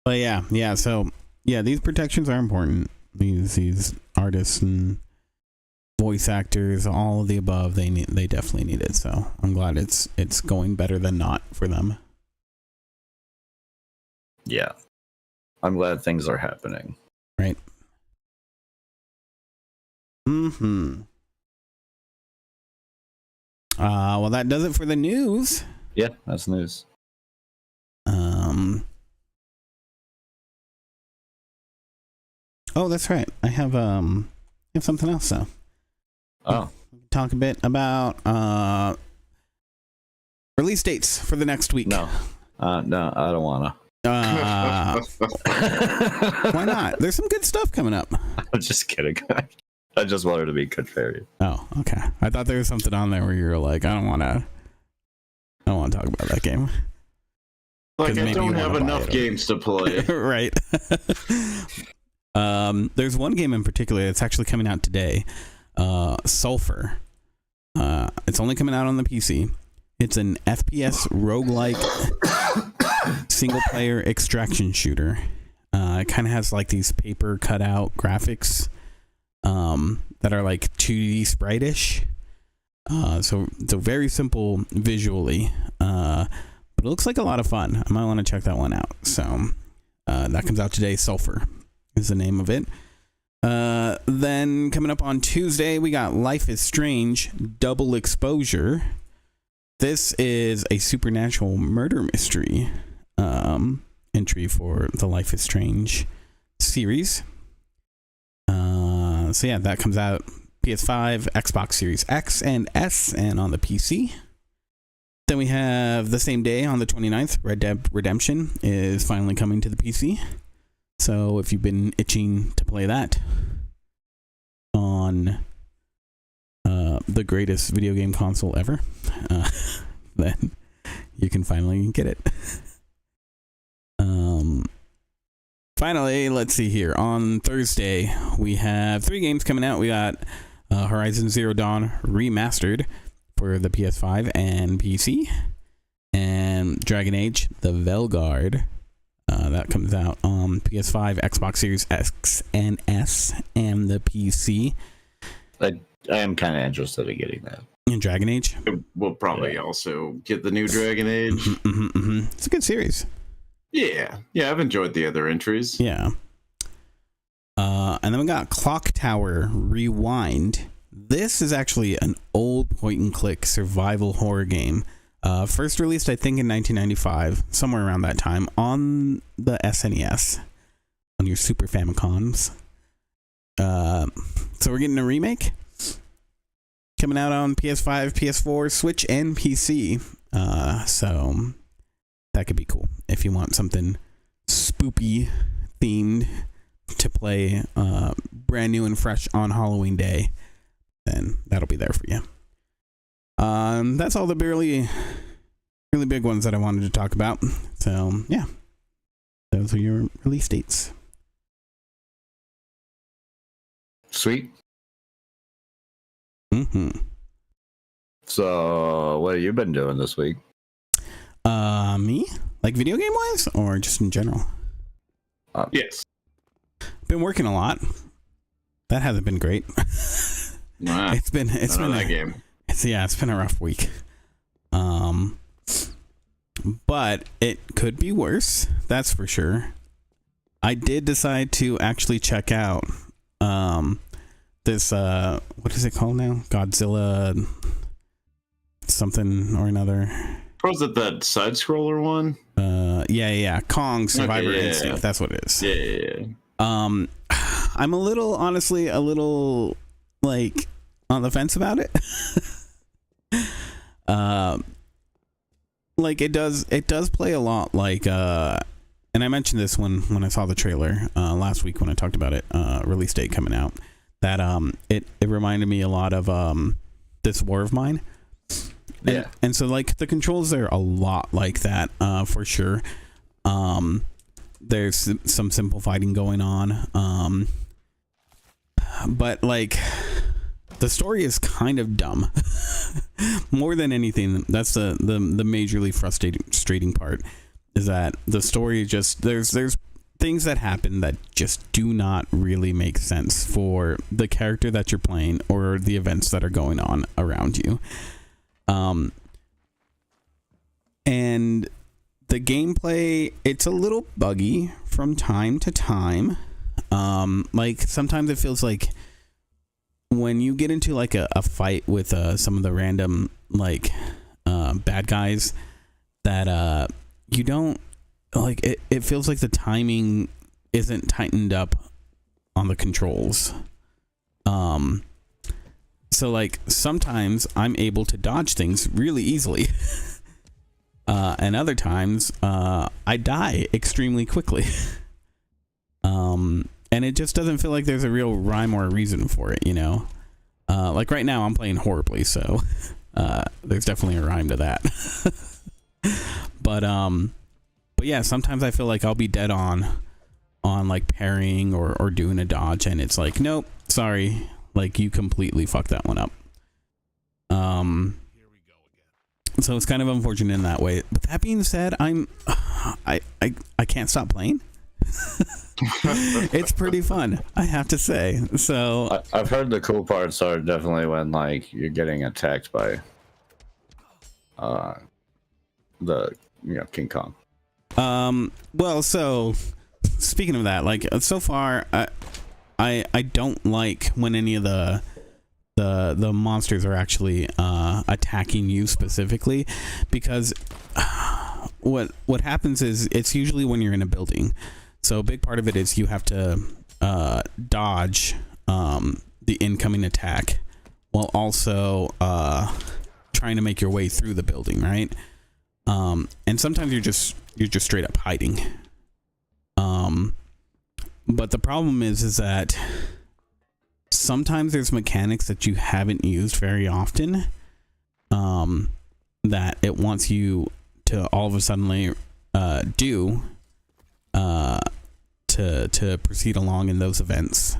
But yeah. So yeah, these protections are important. These artists and voice actors, all of the above, they definitely need it. So I'm glad it's going better than not for them. Yeah, I'm glad things are happening. Right. Well, that does it for the news. Yeah, that's news. Oh, that's right. I have something else though. Oh. Talk a bit about release dates for the next week. No, I don't wanna. Why not? There's some good stuff coming up. I'm just kidding. I just wanted to be contrarian. Oh, okay. I thought there was something on there where you were like, I don't want to talk about that game. Like, I don't have enough games to play. Right. There's one game in particular that's actually coming out today. Sulfur. It's only coming out on the PC. It's an FPS roguelike single player extraction shooter. It kind of has like these paper cutout graphics that are like 2D sprite-ish. So very simple visually, but it looks like a lot of fun. I might want to check that one out. So that comes out today. Sulfur is the name of it. Then coming up on Tuesday, we got Life is Strange Double Exposure. This is a supernatural murder mystery entry for the Life is Strange series. So yeah, that comes out PS5, Xbox Series X and S, and on the PC. Then we have the same day on the 29th, Red Dead Redemption is finally coming to the PC. So if you've been itching to play that on the greatest video game console ever, then you can finally get it. Finally, let's see here. On Thursday, we have 3 games coming out. We got Horizon Zero Dawn Remastered for the PS5 and PC, and Dragon Age The Velguard. That comes out on PS5, Xbox Series X and S, and the PC. I am kind of interested in getting that. And Dragon Age. We'll probably also get the new Dragon Age. It's a good series. Yeah, I've enjoyed the other entries. Yeah. And then we got Clock Tower Rewind. This is actually an old point-and-click survival horror game. First released, I think, in 1995, somewhere around that time, on the SNES, on your Super Famicoms. So we're getting a remake coming out on PS5, PS4, Switch, and PC. So that could be cool if you want something spoopy themed to play brand new and fresh on Halloween Day. Then that'll be there for you. That's all the really big ones that I wanted to talk about. So yeah, those are your release dates. Sweet. So what have you been doing this week? Me? Like video game wise, or just in general? Yes. Been working a lot. That hasn't been great. Nah, it's been that game. It's been a rough week. But it could be worse. That's for sure. I did decide to actually check out this what is it called now? Godzilla something or another. Was it that side scroller one? Yeah. Kong Survivor Instinct. Yeah. That's what it is. Yeah. I'm honestly a little like on the fence about it. Like it does play a lot like and I mentioned this when I saw the trailer last week when I talked about it, release date coming out, that it reminded me a lot of This War of Mine. Yeah. And so like the controls are a lot like that, for sure. There's some simple fighting going on. But like the story is kind of dumb. More than anything, that's the majorly frustrating part, is that the story just there's things that happen that just do not really make sense for the character that you're playing or the events that are going on around you. And the gameplay, it's a little buggy from time to time. Like sometimes it feels like when you get into like a fight with some of the random like bad guys that you don't like, it feels like the timing isn't tightened up on the controls. So like sometimes I'm able to dodge things really easily. And other times I die extremely quickly. And it just doesn't feel like there's a real rhyme or a reason for it, you know? Like right now I'm playing horribly, so there's definitely a rhyme to that. But yeah, sometimes I feel like I'll be dead on like parrying or doing a dodge, and it's like, nope, sorry, like you completely fucked that one up. So it's kind of unfortunate in that way. But that being said, I can't stop playing. It's pretty fun, I have to say. So I've heard the cool parts are definitely when like you're getting attacked by the King Kong. Well, so speaking of that, like so far I don't like when any of the monsters are actually attacking you specifically, because what happens is it's usually when you're in a building. So a big part of it is you have to dodge the incoming attack while also trying to make your way through the building, right? And sometimes you're just straight up hiding. But the problem is that sometimes there's mechanics that you haven't used very often, that it wants you to all of a sudden do to proceed along in those events.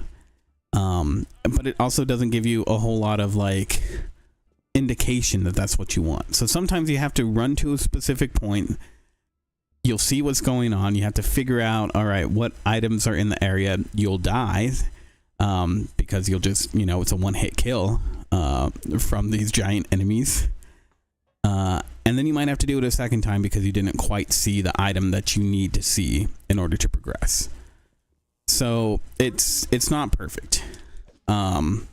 But it also doesn't give you a whole lot of like indication that that's what you want. So sometimes you have to run to a specific point. You'll see what's going on. You have to figure out, all right, what items are in the area. You'll die because you'll just, it's a one-hit kill from these giant enemies. And then you might have to do it a second time because you didn't quite see the item that you need to see in order to progress. So it's not perfect. And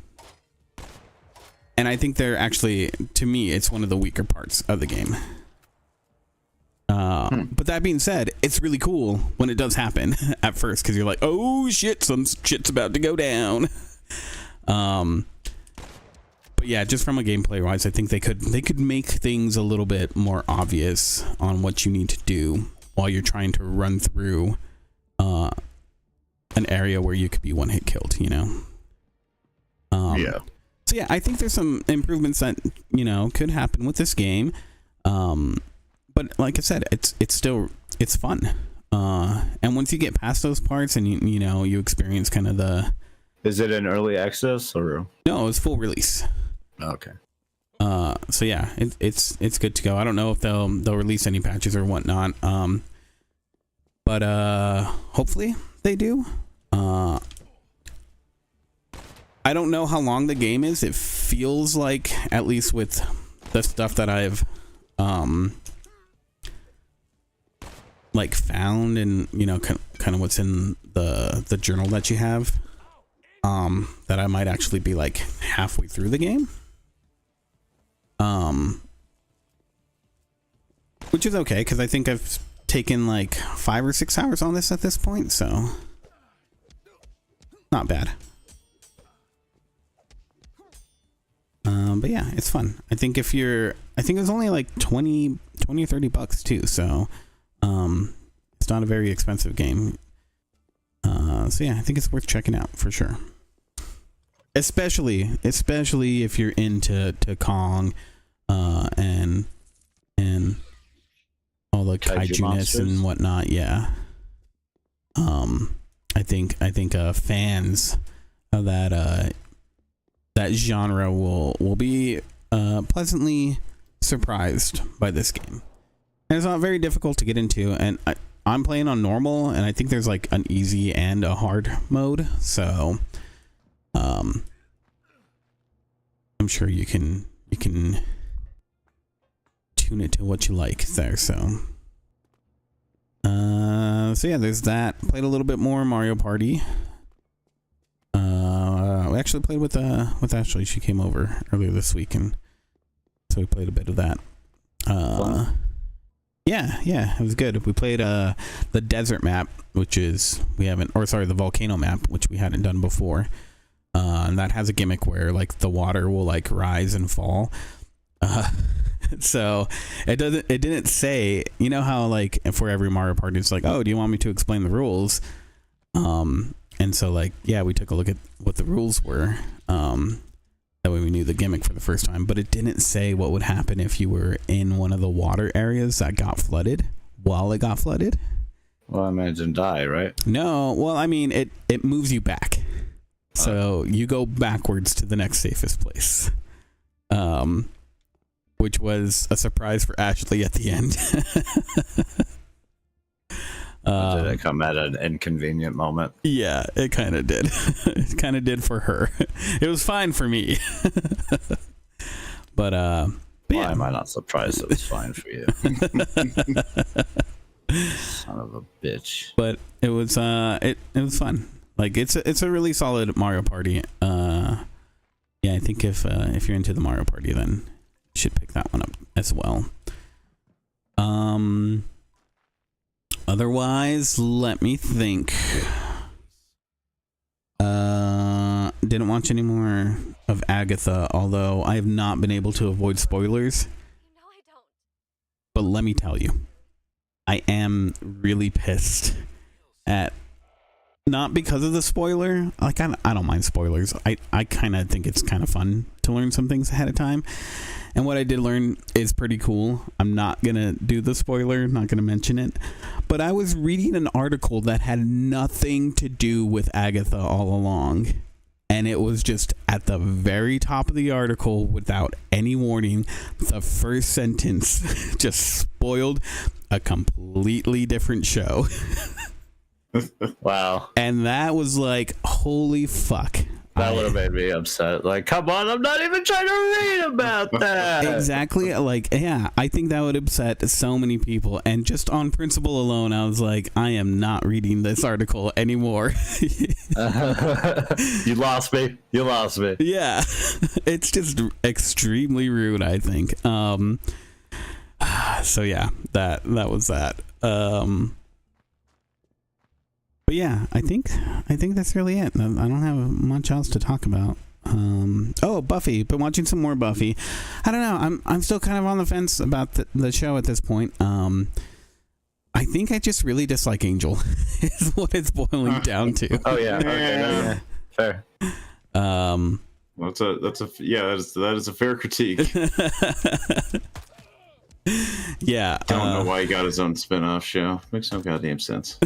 I think they're actually, to me, it's one of the weaker parts of the game. But that being said, it's really cool when it does happen at first, because you're like, oh shit, some shit's about to go down. But yeah, just from a gameplay wise, I think they could make things a little bit more obvious on what you need to do while you're trying to run through an area where you could be one hit killed, Yeah. So yeah, I think there's some improvements that could happen with this game. But like I said, it's fun. And once you get past those parts and you experience kind of the. Is it an early access or? No, it's full release. Okay. So yeah, it's good to go. I don't know if they'll release any patches or whatnot. But hopefully they do. I don't know how long the game is. It feels like, at least with the stuff that I've like found and kind of what's in the journal that you have, that I might actually be like halfway through the game, which is okay because I think I've taken like 5 or 6 hours on this at this point, so not bad. But yeah, it's fun. I think it was only like 20 or $30 too, so it's not a very expensive game. So yeah, I think it's worth checking out for sure. Especially if you're into Kong and all the kaiju-ness and whatnot. Yeah. I think fans of that genre will be pleasantly surprised by this game. And it's not very difficult to get into, and I'm playing on normal, and I think there's like an easy and a hard mode. So, I'm sure you can tune it to what you like there. So yeah, there's that. Played a little bit more Mario Party. We actually played with Ashley. She came over earlier this week, and so we played a bit of that. Yeah, it was good. We played the desert map, which is the volcano map, which we hadn't done before. And that has a gimmick where like the water will like rise and fall. So it didn't say, you know how like for every Mario Party it's like, oh, do you want me to explain the rules? And so like, yeah, we took a look at what the rules were. That way we knew the gimmick for the first time, but it didn't say what would happen if you were in one of the water areas that got flooded while it got flooded. Well, I imagine die, right? No, well, I mean, it moves you back. So you go backwards to the next safest place. Which was a surprise for Ashley at the end. Did it come at an inconvenient moment? Yeah, it kind of did. It kind of did for her. It was fine for me. But Why yeah. am I not surprised it was fine for you? Son of a bitch. But it was it was fun. Like it's a really solid Mario Party. Yeah, I think if you're into the Mario Party, then you should pick that one up as well. Otherwise, let me think. Didn't watch any more of Agatha, although I have not been able to avoid spoilers. But let me tell you, I am really pissed at, not because of the spoiler. Like I don't mind spoilers. I kind of think it's kind of fun to learn some things ahead of time. And what I did learn is pretty cool. I'm not going to do the spoiler, not going to mention it. But I was reading an article that had nothing to do with Agatha all along. And it was just at the very top of the article, without any warning, the first sentence just spoiled a completely different show. Wow. And that was like, holy fuck. That would have made me upset. Like, come on, I'm not even trying to read about that. Exactly. Like, yeah, I think that would upset so many people. And just on principle alone, I was like, I am not reading this article anymore. You lost me. You lost me. Yeah. It's just extremely rude, I think. So yeah, that was that. But yeah, I think that's really it. I don't have much else to talk about. Oh, Buffy. Been watching some more Buffy. I don't know. I'm still kind of on the fence about the show at this point. I think I just really dislike Angel. Is what it's boiling down to. Oh yeah. Okay, fair. That is a fair critique. Yeah. Don't know why he got his own spin-off show. Makes no goddamn sense.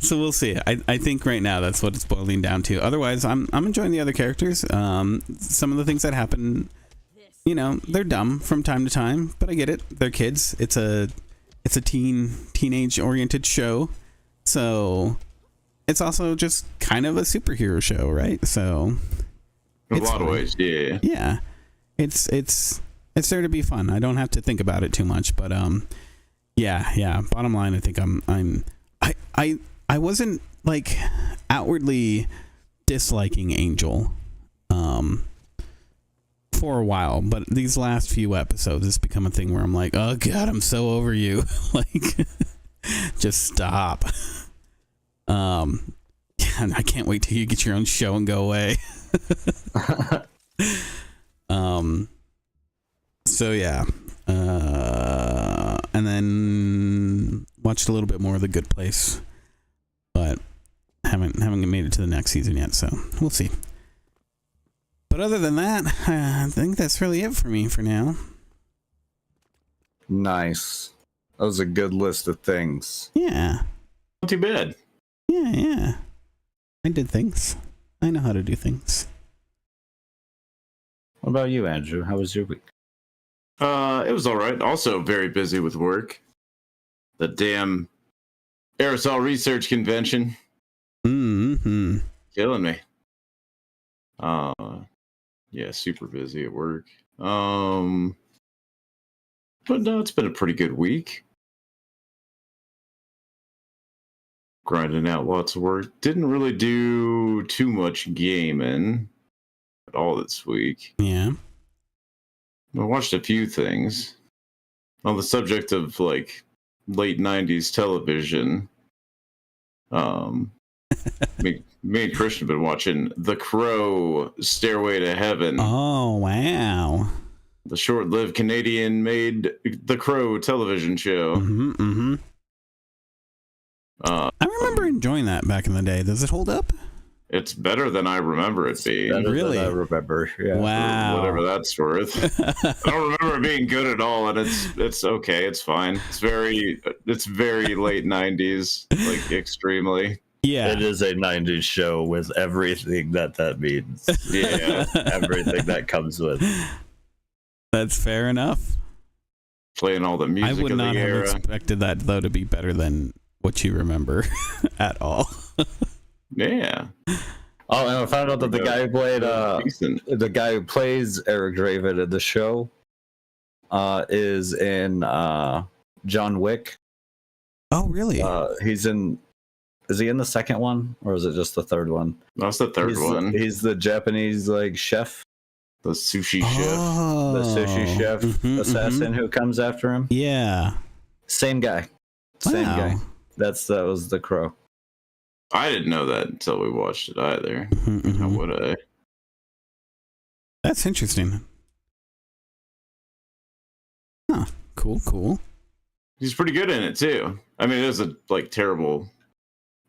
So we'll see. I think right now that's what it's boiling down to. Otherwise, I'm enjoying the other characters. Some of the things that happen, they're dumb from time to time, but I get it. They're kids. It's a teenage oriented show. So it's also just kind of a superhero show, right? So in a lot of ways, yeah. Yeah. It's there to be fun. I don't have to think about it too much, but yeah. Bottom line, I think I wasn't like outwardly disliking Angel for a while, but these last few episodes it's become a thing where I'm like, oh god, I'm so over you. Like just stop. Yeah, I can't wait till you get your own show and go away. So yeah, and then watched a little bit more of The Good Place, but haven't made it to the next season yet, so we'll see. But other than that, I think that's really it for me for now. Nice. That was a good list of things. Yeah. Not too bad. Yeah. I did things. I know how to do things. What about you, Andrew? How was your week? It was all right. Also very busy with work. The damn aerosol research convention. Mm-hmm. Killing me. Yeah, super busy at work. But no, it's been a pretty good week. Grinding out lots of work. Didn't really do too much gaming at all this week. Yeah. I watched a few things. On the subject of like late 90s television, me and Christian have been watching The Crow, Stairway to Heaven. Oh, wow. The short-lived Canadian-made The Crow television show. Mm-hmm, mm-hmm. I remember enjoying that back in the day. Does it hold up? It's better than I remember it being. Better Really? than I remember. Yeah. Wow. Whatever that's worth. I don't remember it being good at all, and it's okay. It's fine. It's very late 90s, like extremely. Yeah. It is a 90s show with everything that means. Yeah. Everything that comes with. That's fair enough. Playing all the music I would of not the have era. expected that, though, to be better than what you remember at all. Yeah. Oh, and I found out that the guy who played Decent. the guy who plays Eric Draven in the show is in John Wick. Oh, really? He's in. Is he in the second one, or is it just the third one? That's the third one. He's the Japanese like chef, The sushi chef. Oh. the sushi chef Mhm, assassin who comes after him. Yeah. Same guy. Same Wow. guy. That was the Crow. I didn't know that until we watched it either. Mhm, mhm. How would I? That's interesting. Huh. Cool, cool. He's pretty good in it too. I mean, it was a like terrible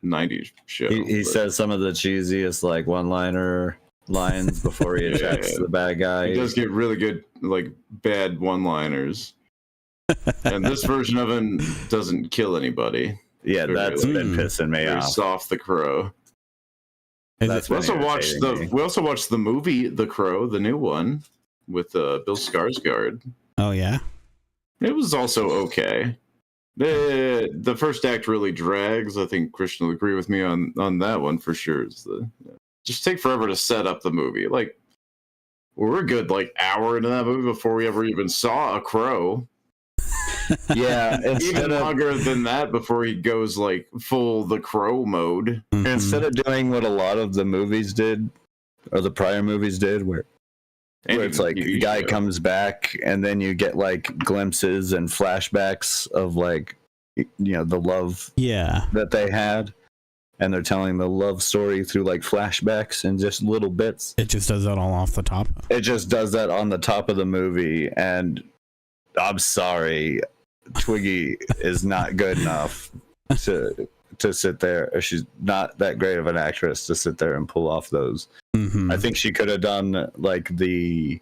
90s show. He but says some of the cheesiest like one-liner lines before he attacks the bad guy. he does get really good like bad one-liners. And this version of him doesn't kill anybody. Yeah, that's been pissing me Very off. soft, The Crow. That's We been also watched the movie The Crow, the new one with Bill Skarsgård. Oh, yeah? It was also okay. The first act really drags. I think Christian will agree with me on that one for sure. Just take forever to set up the movie. Like we're a good like hour into that movie before we ever even saw a crow. Yeah, Even longer than that before he goes like full The Crow mode. Mhm. instead of doing what a lot of the movies did, or the prior movies did, where it's like the guy comes back and then you get like glimpses and flashbacks of like the love Yeah. that they had, and they're telling the love story through like flashbacks and just little bits. It just does that all off the top. It just does that on the top of the movie, and I'm sorry, Twiggy is not good enough to sit there. She's not that great of an actress to sit there and pull off those. Mm-hmm. I think she could have done like the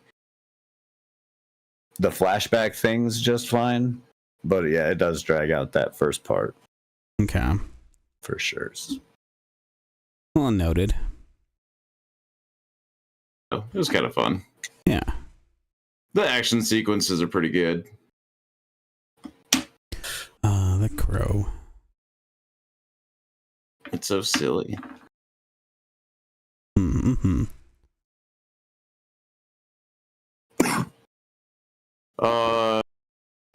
flashback things just fine, but yeah, it does drag out that first part Okay. for sure. Well, noted. It was kind of fun. Yeah. The action sequences are pretty good. The Crow. It's so silly. Mm-hmm.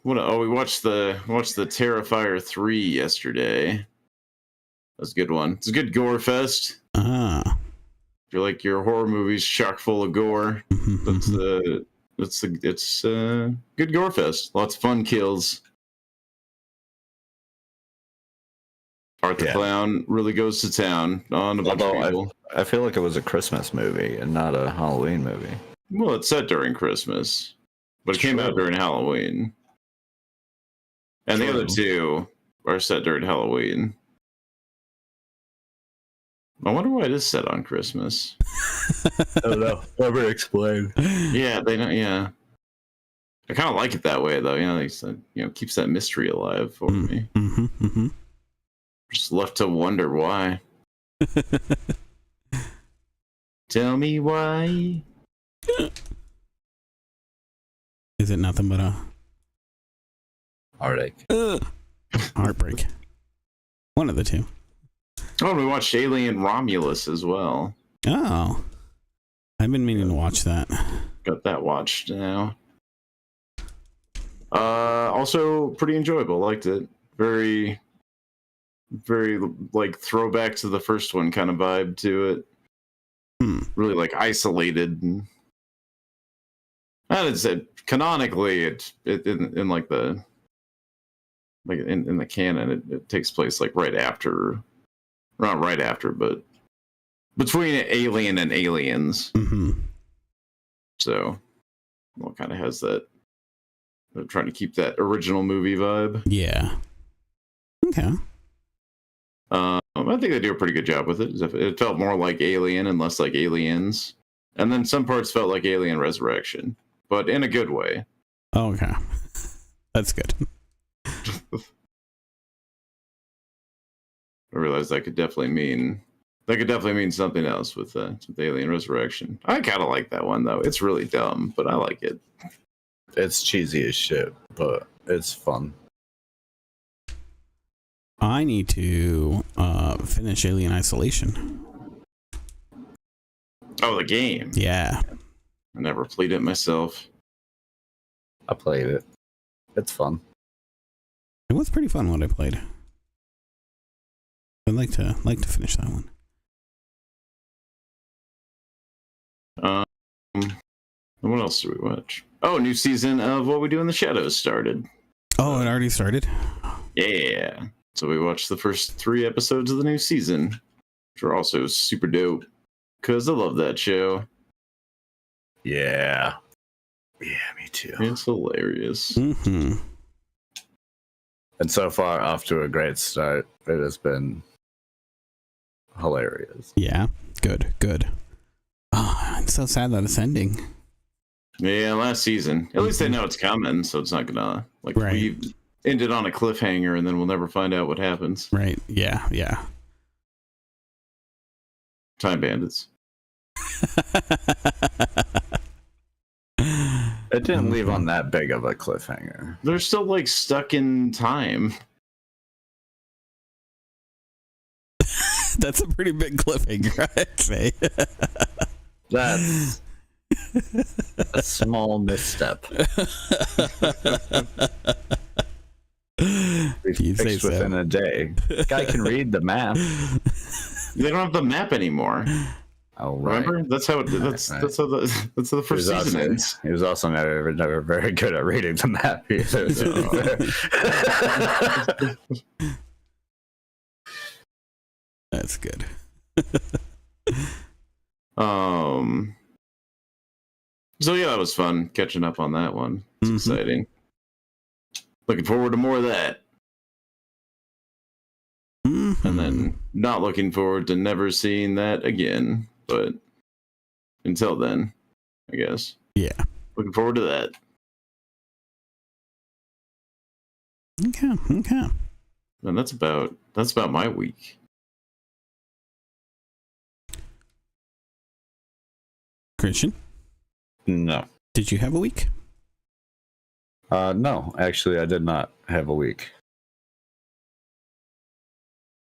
We watched the Terrifier 3 yesterday. That's a good one. It's a good gore fest. Ah. If you like your horror movies chock full of gore, it's good gore fest. Lots of fun kills. Art the Clown really goes to town on a bunch of people. I feel like it was a Christmas movie and not a Halloween movie. Well, it's set during Christmas, but it came out during Halloween. And the other two are set during Halloween. I wonder why it is set on Christmas. I don't know. Never explained. Yeah, they don't. Yeah, I kind of like it that way, though. They said, keeps that mystery alive for me. Mm-hmm. Just left to wonder why. Tell me why. Is it nothing but a Heartache. Heartbreak. One of the two. Oh, we watched Alien Romulus as well. Oh. I've been meaning to watch that. Got that watched now. Also pretty enjoyable. Liked it. Very, very like throwback to the first one kind of vibe to it. Really like isolated. And it's canonically it in like the in the canon it takes place like right after, not right after, but between Alien and Aliens. So, well, kind of has that. They're trying to keep that original movie vibe. Yeah. Okay. I think they do a pretty good job with it. It felt more like Alien and less like Aliens, and then some parts felt like Alien Resurrection, but in a good way. Oh, okay. That's good. I realized that could definitely mean something else with Alien Resurrection. I kind of like that one though. It's really dumb, but I like it. It's cheesy as shit, but it's fun. I need to finish Alien Isolation. Oh, the game. Yeah. I never played it myself. I played it. It's fun. It was pretty fun when I played. I'd like to finish that one. What else did we watch? Oh, new season of What We Do in the Shadows started. Oh, it already started? Yeah. So we watched the first 3 episodes of the new season, which are also super dope, because I love that show. Yeah. Yeah, me too. It's hilarious. Mm-hmm. And so far, off to a great start. It has been hilarious. Yeah. Good. Oh, it's so sad that it's ending. Yeah, last season. At least they know it's coming, so it's not gonna we ended on a cliffhanger, and then we'll never find out what happens. Right. Yeah. Time Bandits. It didn't leave on that big of a cliffhanger. They're still like stuck in time. That's a pretty big cliffhanger, I'd say. That's a small misstep. You say Fixed within a day. Guy can read the map. They don't have the map anymore. Oh, right. Remember? That's how the first season ends. He was also never very good at reading the map either. That's good. So yeah, that was fun catching up on that one. It's exciting. Looking forward to more of that. And then not looking forward to never seeing that again. But until then, I guess. Yeah. Looking forward to that. Okay. And that's about my week. Christian? No. Did you have a week? No, actually, I did not have a week.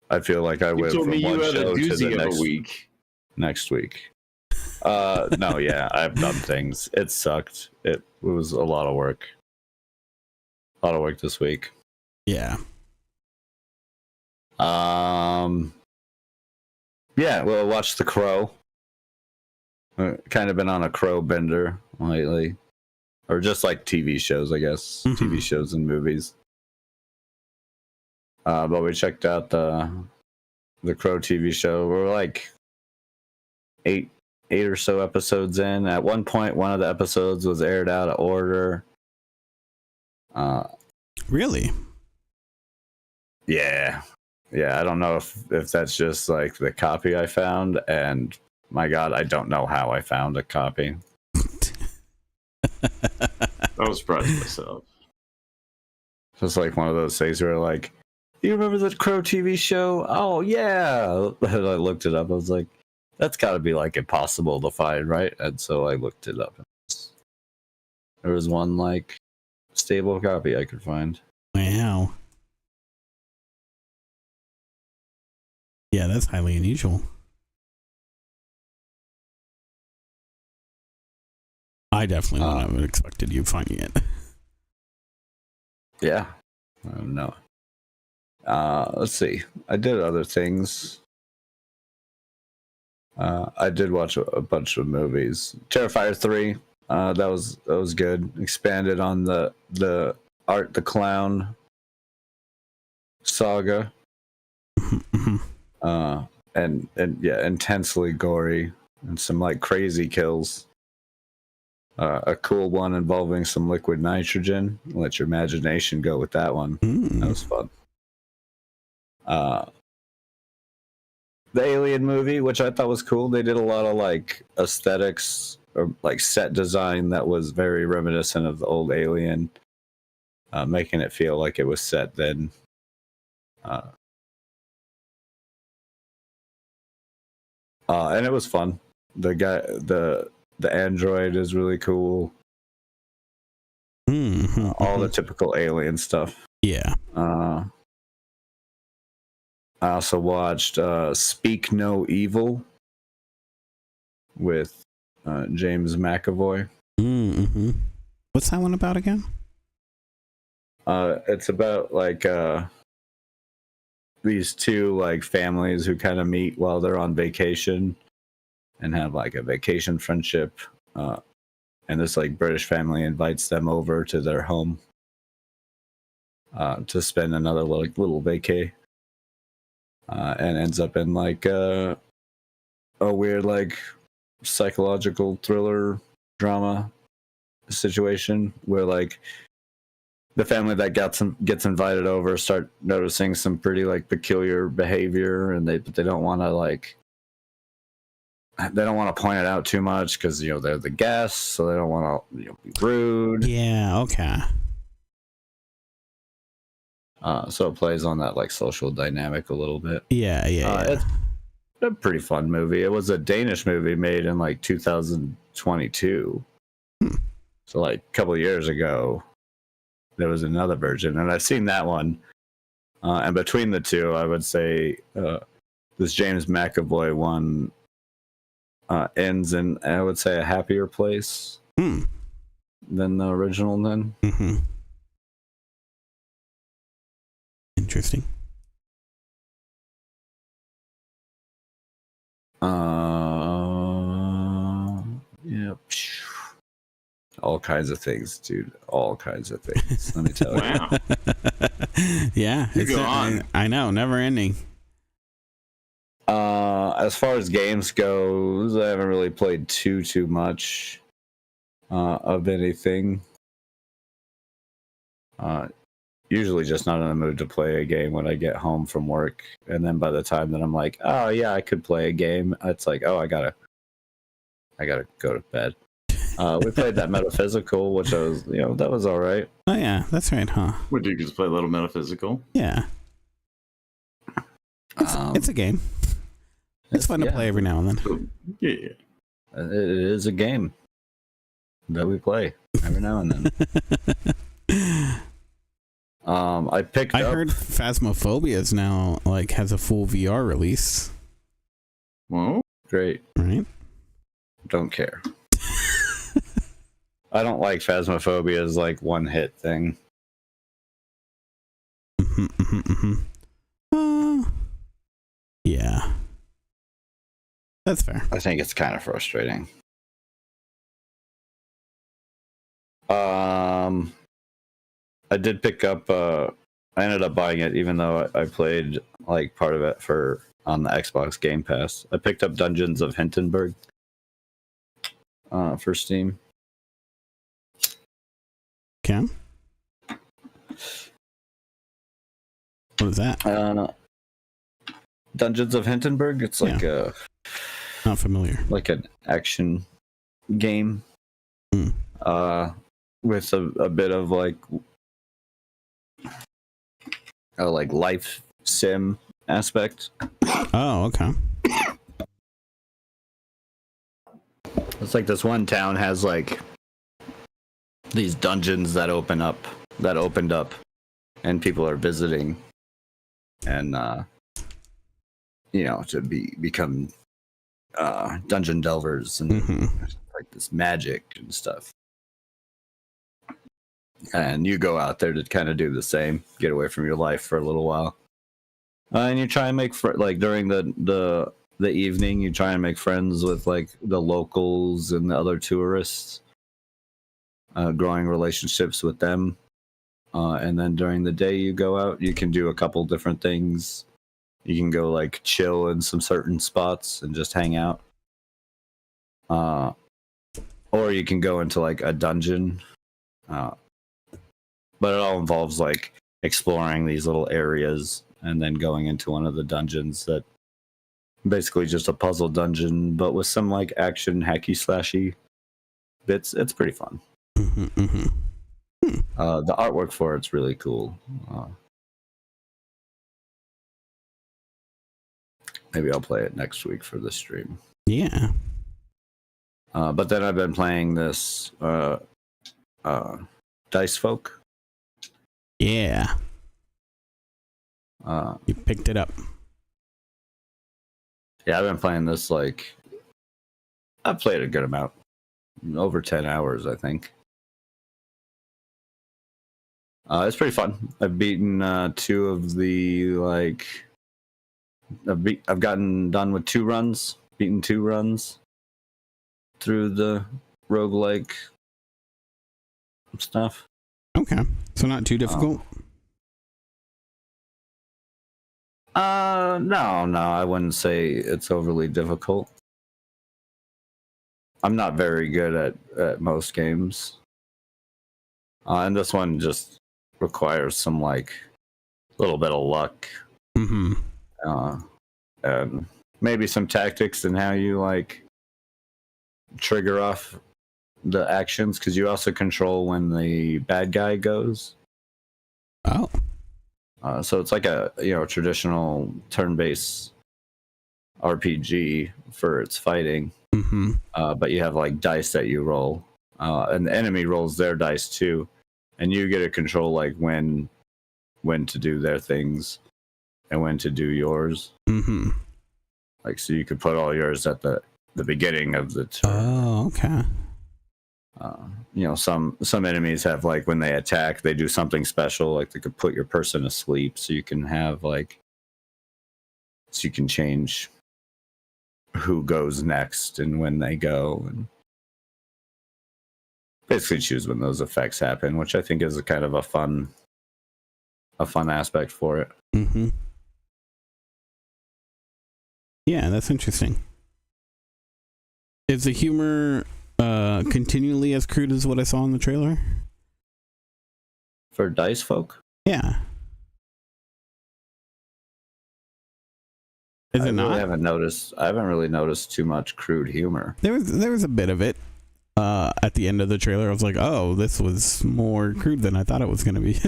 I feel like I went from one show to the next week. No, yeah, I've done things. It sucked. It was a lot of work. A lot of work this week. Yeah. Yeah, well, watch The Crow. Kind of been on a Crow bender lately. Or just like TV shows, I guess. TV shows and movies. But we checked out the Crow TV show. We're like eight or so episodes in. At one point, one of the episodes was aired out of order. Really? Yeah. I don't know if that's just like the copy I found, and my God, I don't know how I found a copy. I was surprised myself. It's like one of those things where like, you remember the Crow TV show? Oh yeah. And I looked it up. I was like, that's got to be like impossible to find, right? And so I looked it up. There was one like stable copy I could find. Wow. Yeah, that's highly unusual. I definitely wouldn't have expected you finding it. Yeah. I don't know. Let's see. I did other things. I did watch a bunch of movies. Terrifier 3. That was good. Expanded on the Art the Clown saga. And yeah, intensely gory and some like crazy kills. A cool one involving some liquid nitrogen. Let your imagination go with that one. That was fun. The Alien movie, which I thought was cool. They did a lot of like aesthetics or like set design that was very reminiscent of the old Alien, making it feel like it was set then. And it was fun. The android is really cool. All the typical Alien stuff. Yeah. I also watched Speak No Evil with James McAvoy. What's that one about again? It's about like these two like families who kind of meet while they're on vacation and have like a vacation friendship. And this like British family invites them over to their home to spend another little vacay. And ends up in like a weird like psychological thriller drama situation where like the family that gets invited over start noticing some pretty like peculiar behavior, and they don't want to point it out too much because they're the guests, so they don't want to be rude. Yeah. Okay. So it plays on that like social dynamic a little bit. Yeah. It's a pretty fun movie. It was a Danish movie made in like 2022. So like a couple of years ago, there was another version, and I've seen that one. And between the two, I would say this James McAvoy one ends in, I would say, a happier place than the original. Then. Interesting. Yeah. All kinds of things, dude. All kinds of things. Let me tell you. Wow. Yeah. Go on. I know. Never ending. As far as games goes, I haven't really played too much of anything. Usually just not in the mood to play a game when I get home from work, and then by the time that I'm like, oh yeah, I could play a game, it's like, oh, I gotta go to bed. We played that Metaphysical, which that was all right. Oh yeah, that's right, huh? Would you just play a little Metaphysical? Yeah. It's a game. It's fun to play every now and then. Yeah. It is a game that we play every now and then. I heard Phasmophobia now has a full VR release. Well, great. Right? Don't care. I don't like Phasmophobia's one hit thing. Yeah. That's fair. I think it's kind of frustrating. I did pick up I ended up buying it even though I played part of it on the Xbox Game Pass. I picked up Dungeons of Hindenburg for Steam. Cam? What is that? Dungeons of Hindenburg. It's like a not familiar. Like an action game. With a bit of life sim aspect. Oh, okay. It's like this one town has these dungeons that opened up and people are visiting, and to become dungeon delvers and like this magic and stuff. And you go out there to kind of do the same, get away from your life for a little while, and you try and make like during the evening, you try and make friends with like the locals and the other tourists, growing relationships with them. And then during the day, you go out. You can do a couple different things. You can go like chill in some certain spots and just hang out. Or you can go into like a dungeon. But it all involves like exploring these little areas and then going into one of the dungeons that basically just a puzzle dungeon, but with some like action hacky slashy bits. It's pretty fun. The artwork for it's really cool. Maybe I'll play it next week for the stream. Yeah. But then I've been playing this Dice Folk. Yeah. You picked it up. Yeah, I've been playing this like I've played a good amount. Over 10 hours, I think. It's pretty fun. I've beaten 2 of the like I've gotten done with 2 runs, beaten 2 runs through the roguelike stuff. Okay. So not too difficult? No, I wouldn't say it's overly difficult. I'm not very good at most games. And this one just requires some like little bit of luck. And maybe some tactics and how you like trigger off the actions, because you also control when the bad guy goes. Oh. So it's like a traditional turn-based RPG for its fighting. But you have like dice that you roll, and the enemy rolls their dice too, and you get to control like when to do their things and when to do yours. Like, so you could put all yours at the beginning of the turn. Oh, okay. Some enemies have like when they attack, they do something special, like they could put your person asleep, so you can have like, so you can change who goes next and when they go, and basically choose when those effects happen, which I think is a kind of a fun aspect for it. Yeah, that's interesting. Is the humor continually as crude as what I saw in the trailer? For Dice Folk? Yeah. Is it not? I haven't really noticed too much crude humor. There was a bit of it at the end of the trailer. I was like, oh, this was more crude than I thought it was going to be.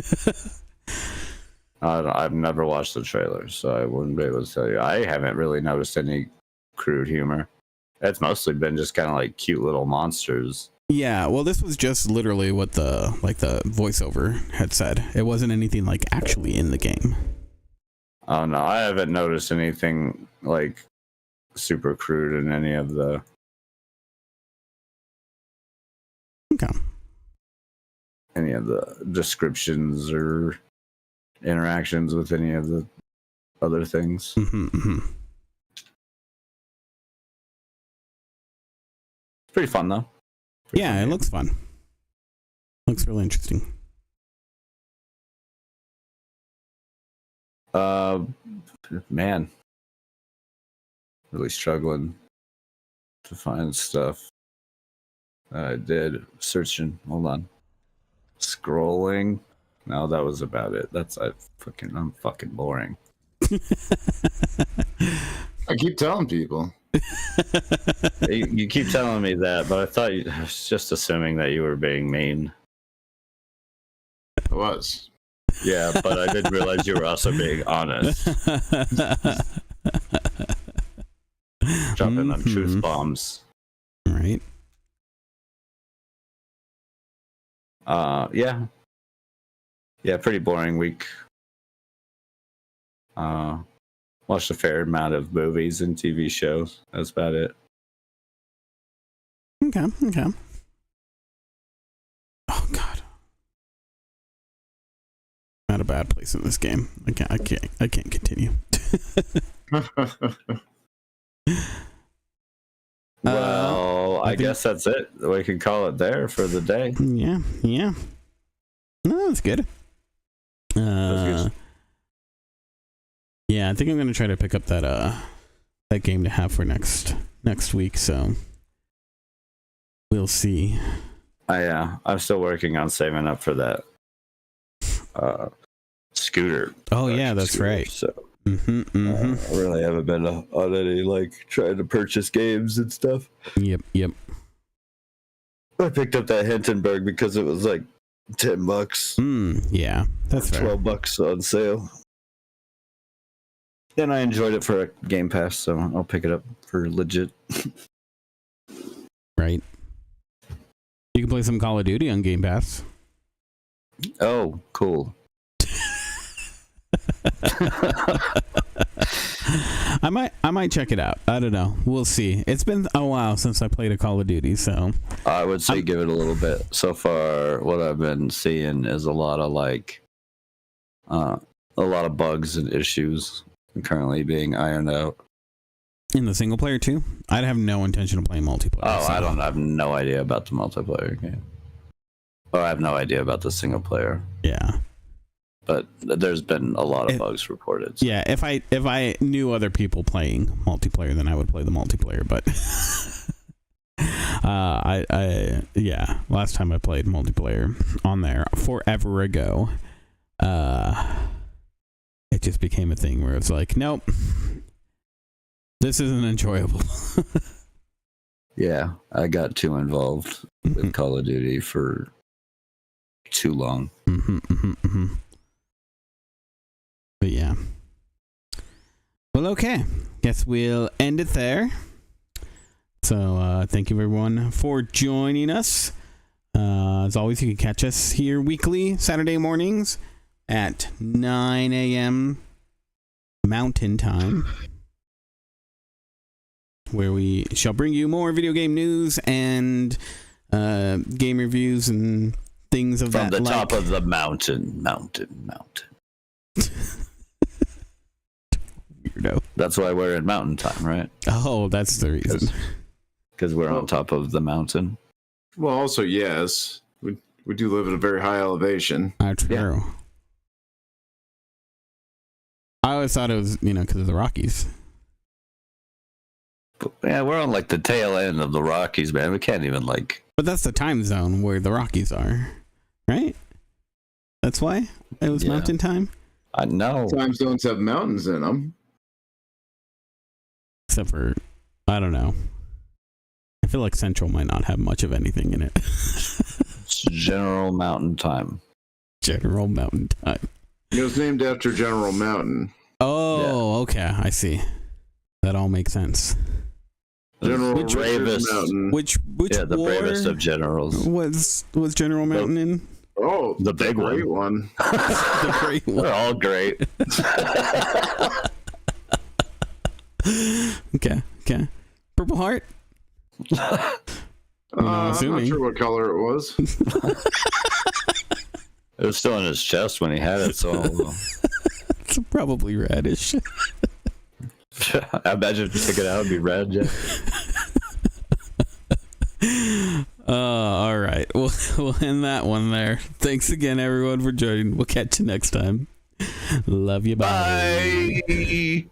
I've never watched the trailer, so I wouldn't be able to tell you. I haven't really noticed any crude humor. It's mostly been just kind of like cute little monsters. Yeah, well, this was just literally what the voiceover had said. It wasn't anything like actually in the game. Oh no, I haven't noticed anything like super crude in any of the. Okay. Any of the descriptions or interactions with any of the other things. It's pretty fun though. It looks fun. Looks really interesting. Man, really struggling to find stuff. I did searching. Hold on, scrolling. No, that was about it. I'm fucking boring. I keep telling people. You keep telling me that, but I was just assuming that you were being mean. I was. Yeah, but I didn't realize you were also being honest. Dropping them truth bombs. Right. Yeah. Yeah, pretty boring week. watched a fair amount of movies and TV shows. That's about it. Okay. Oh God, not a bad place in this game. I can't continue. Well, I guess that's it. We can call it there for the day. Yeah. No, that's good. Good. Yeah, I think I'm gonna try to pick up that game to have for next week. So we'll see. I'm still working on saving up for that scooter. Oh yeah, that's scooter, right. So I I really haven't been on any trying to purchase games and stuff. Yep. I picked up that Hindenburg because it was like $10. Yeah, that's fair. $12 on sale. And I enjoyed it for a Game Pass, so I'll pick it up for legit. Right. You can play some Call of Duty on Game Pass. Oh, cool. I might check it out. I don't know. We'll see. It's been a while since I played a Call of Duty, so I would say give it a little bit. So far, what I've been seeing is a lot of bugs and issues currently being ironed out. In the single player too? I'd have no intention of playing multiplayer. Oh, so. I have no idea about the multiplayer game. Oh, I have no idea about the single player. Yeah. But there's been a lot of bugs reported. So. Yeah, if I knew other people playing multiplayer, then I would play the multiplayer. But last time I played multiplayer on there forever ago, it just became a thing where it's like, nope, this isn't enjoyable. Yeah, I got too involved with Call of Duty for too long. But yeah. Well, okay. Guess we'll end it there. So thank you everyone for joining us. As always, you can catch us here weekly, Saturday mornings at 9 a.m. Mountain Time, where we shall bring you more video game news and game reviews and things of that like. From the top of the mountain. Weirdo. That's why we're in Mountain Time, right? Oh, that's the reason. Because we're on top of the mountain. Well, also, yes. We do live at a very high elevation. True. Yeah. I always thought it was, because of the Rockies. But, yeah, we're on the tail end of the Rockies, man. We can't even But that's the time zone where the Rockies are, right? That's why it was Mountain Time? I know. Time zones have mountains in them. Except for, I don't know. I feel like Central might not have much of anything in it. It's General Mountain Time. General Mountain Time. It was named after General Mountain. Oh, okay. I see. That all makes sense. General bravest Mountain. Which the bravest of generals. Was General Mountain in? Oh, the big great one. The great one. They're all great. Okay. Purple Heart? I'm not sure what color it was. It was still in his chest when he had it, so it's probably reddish. I imagine if you took it out, it'd be red, yeah. All right. We'll end that one there. Thanks again, everyone, for joining. We'll catch you next time. Love you. Bye.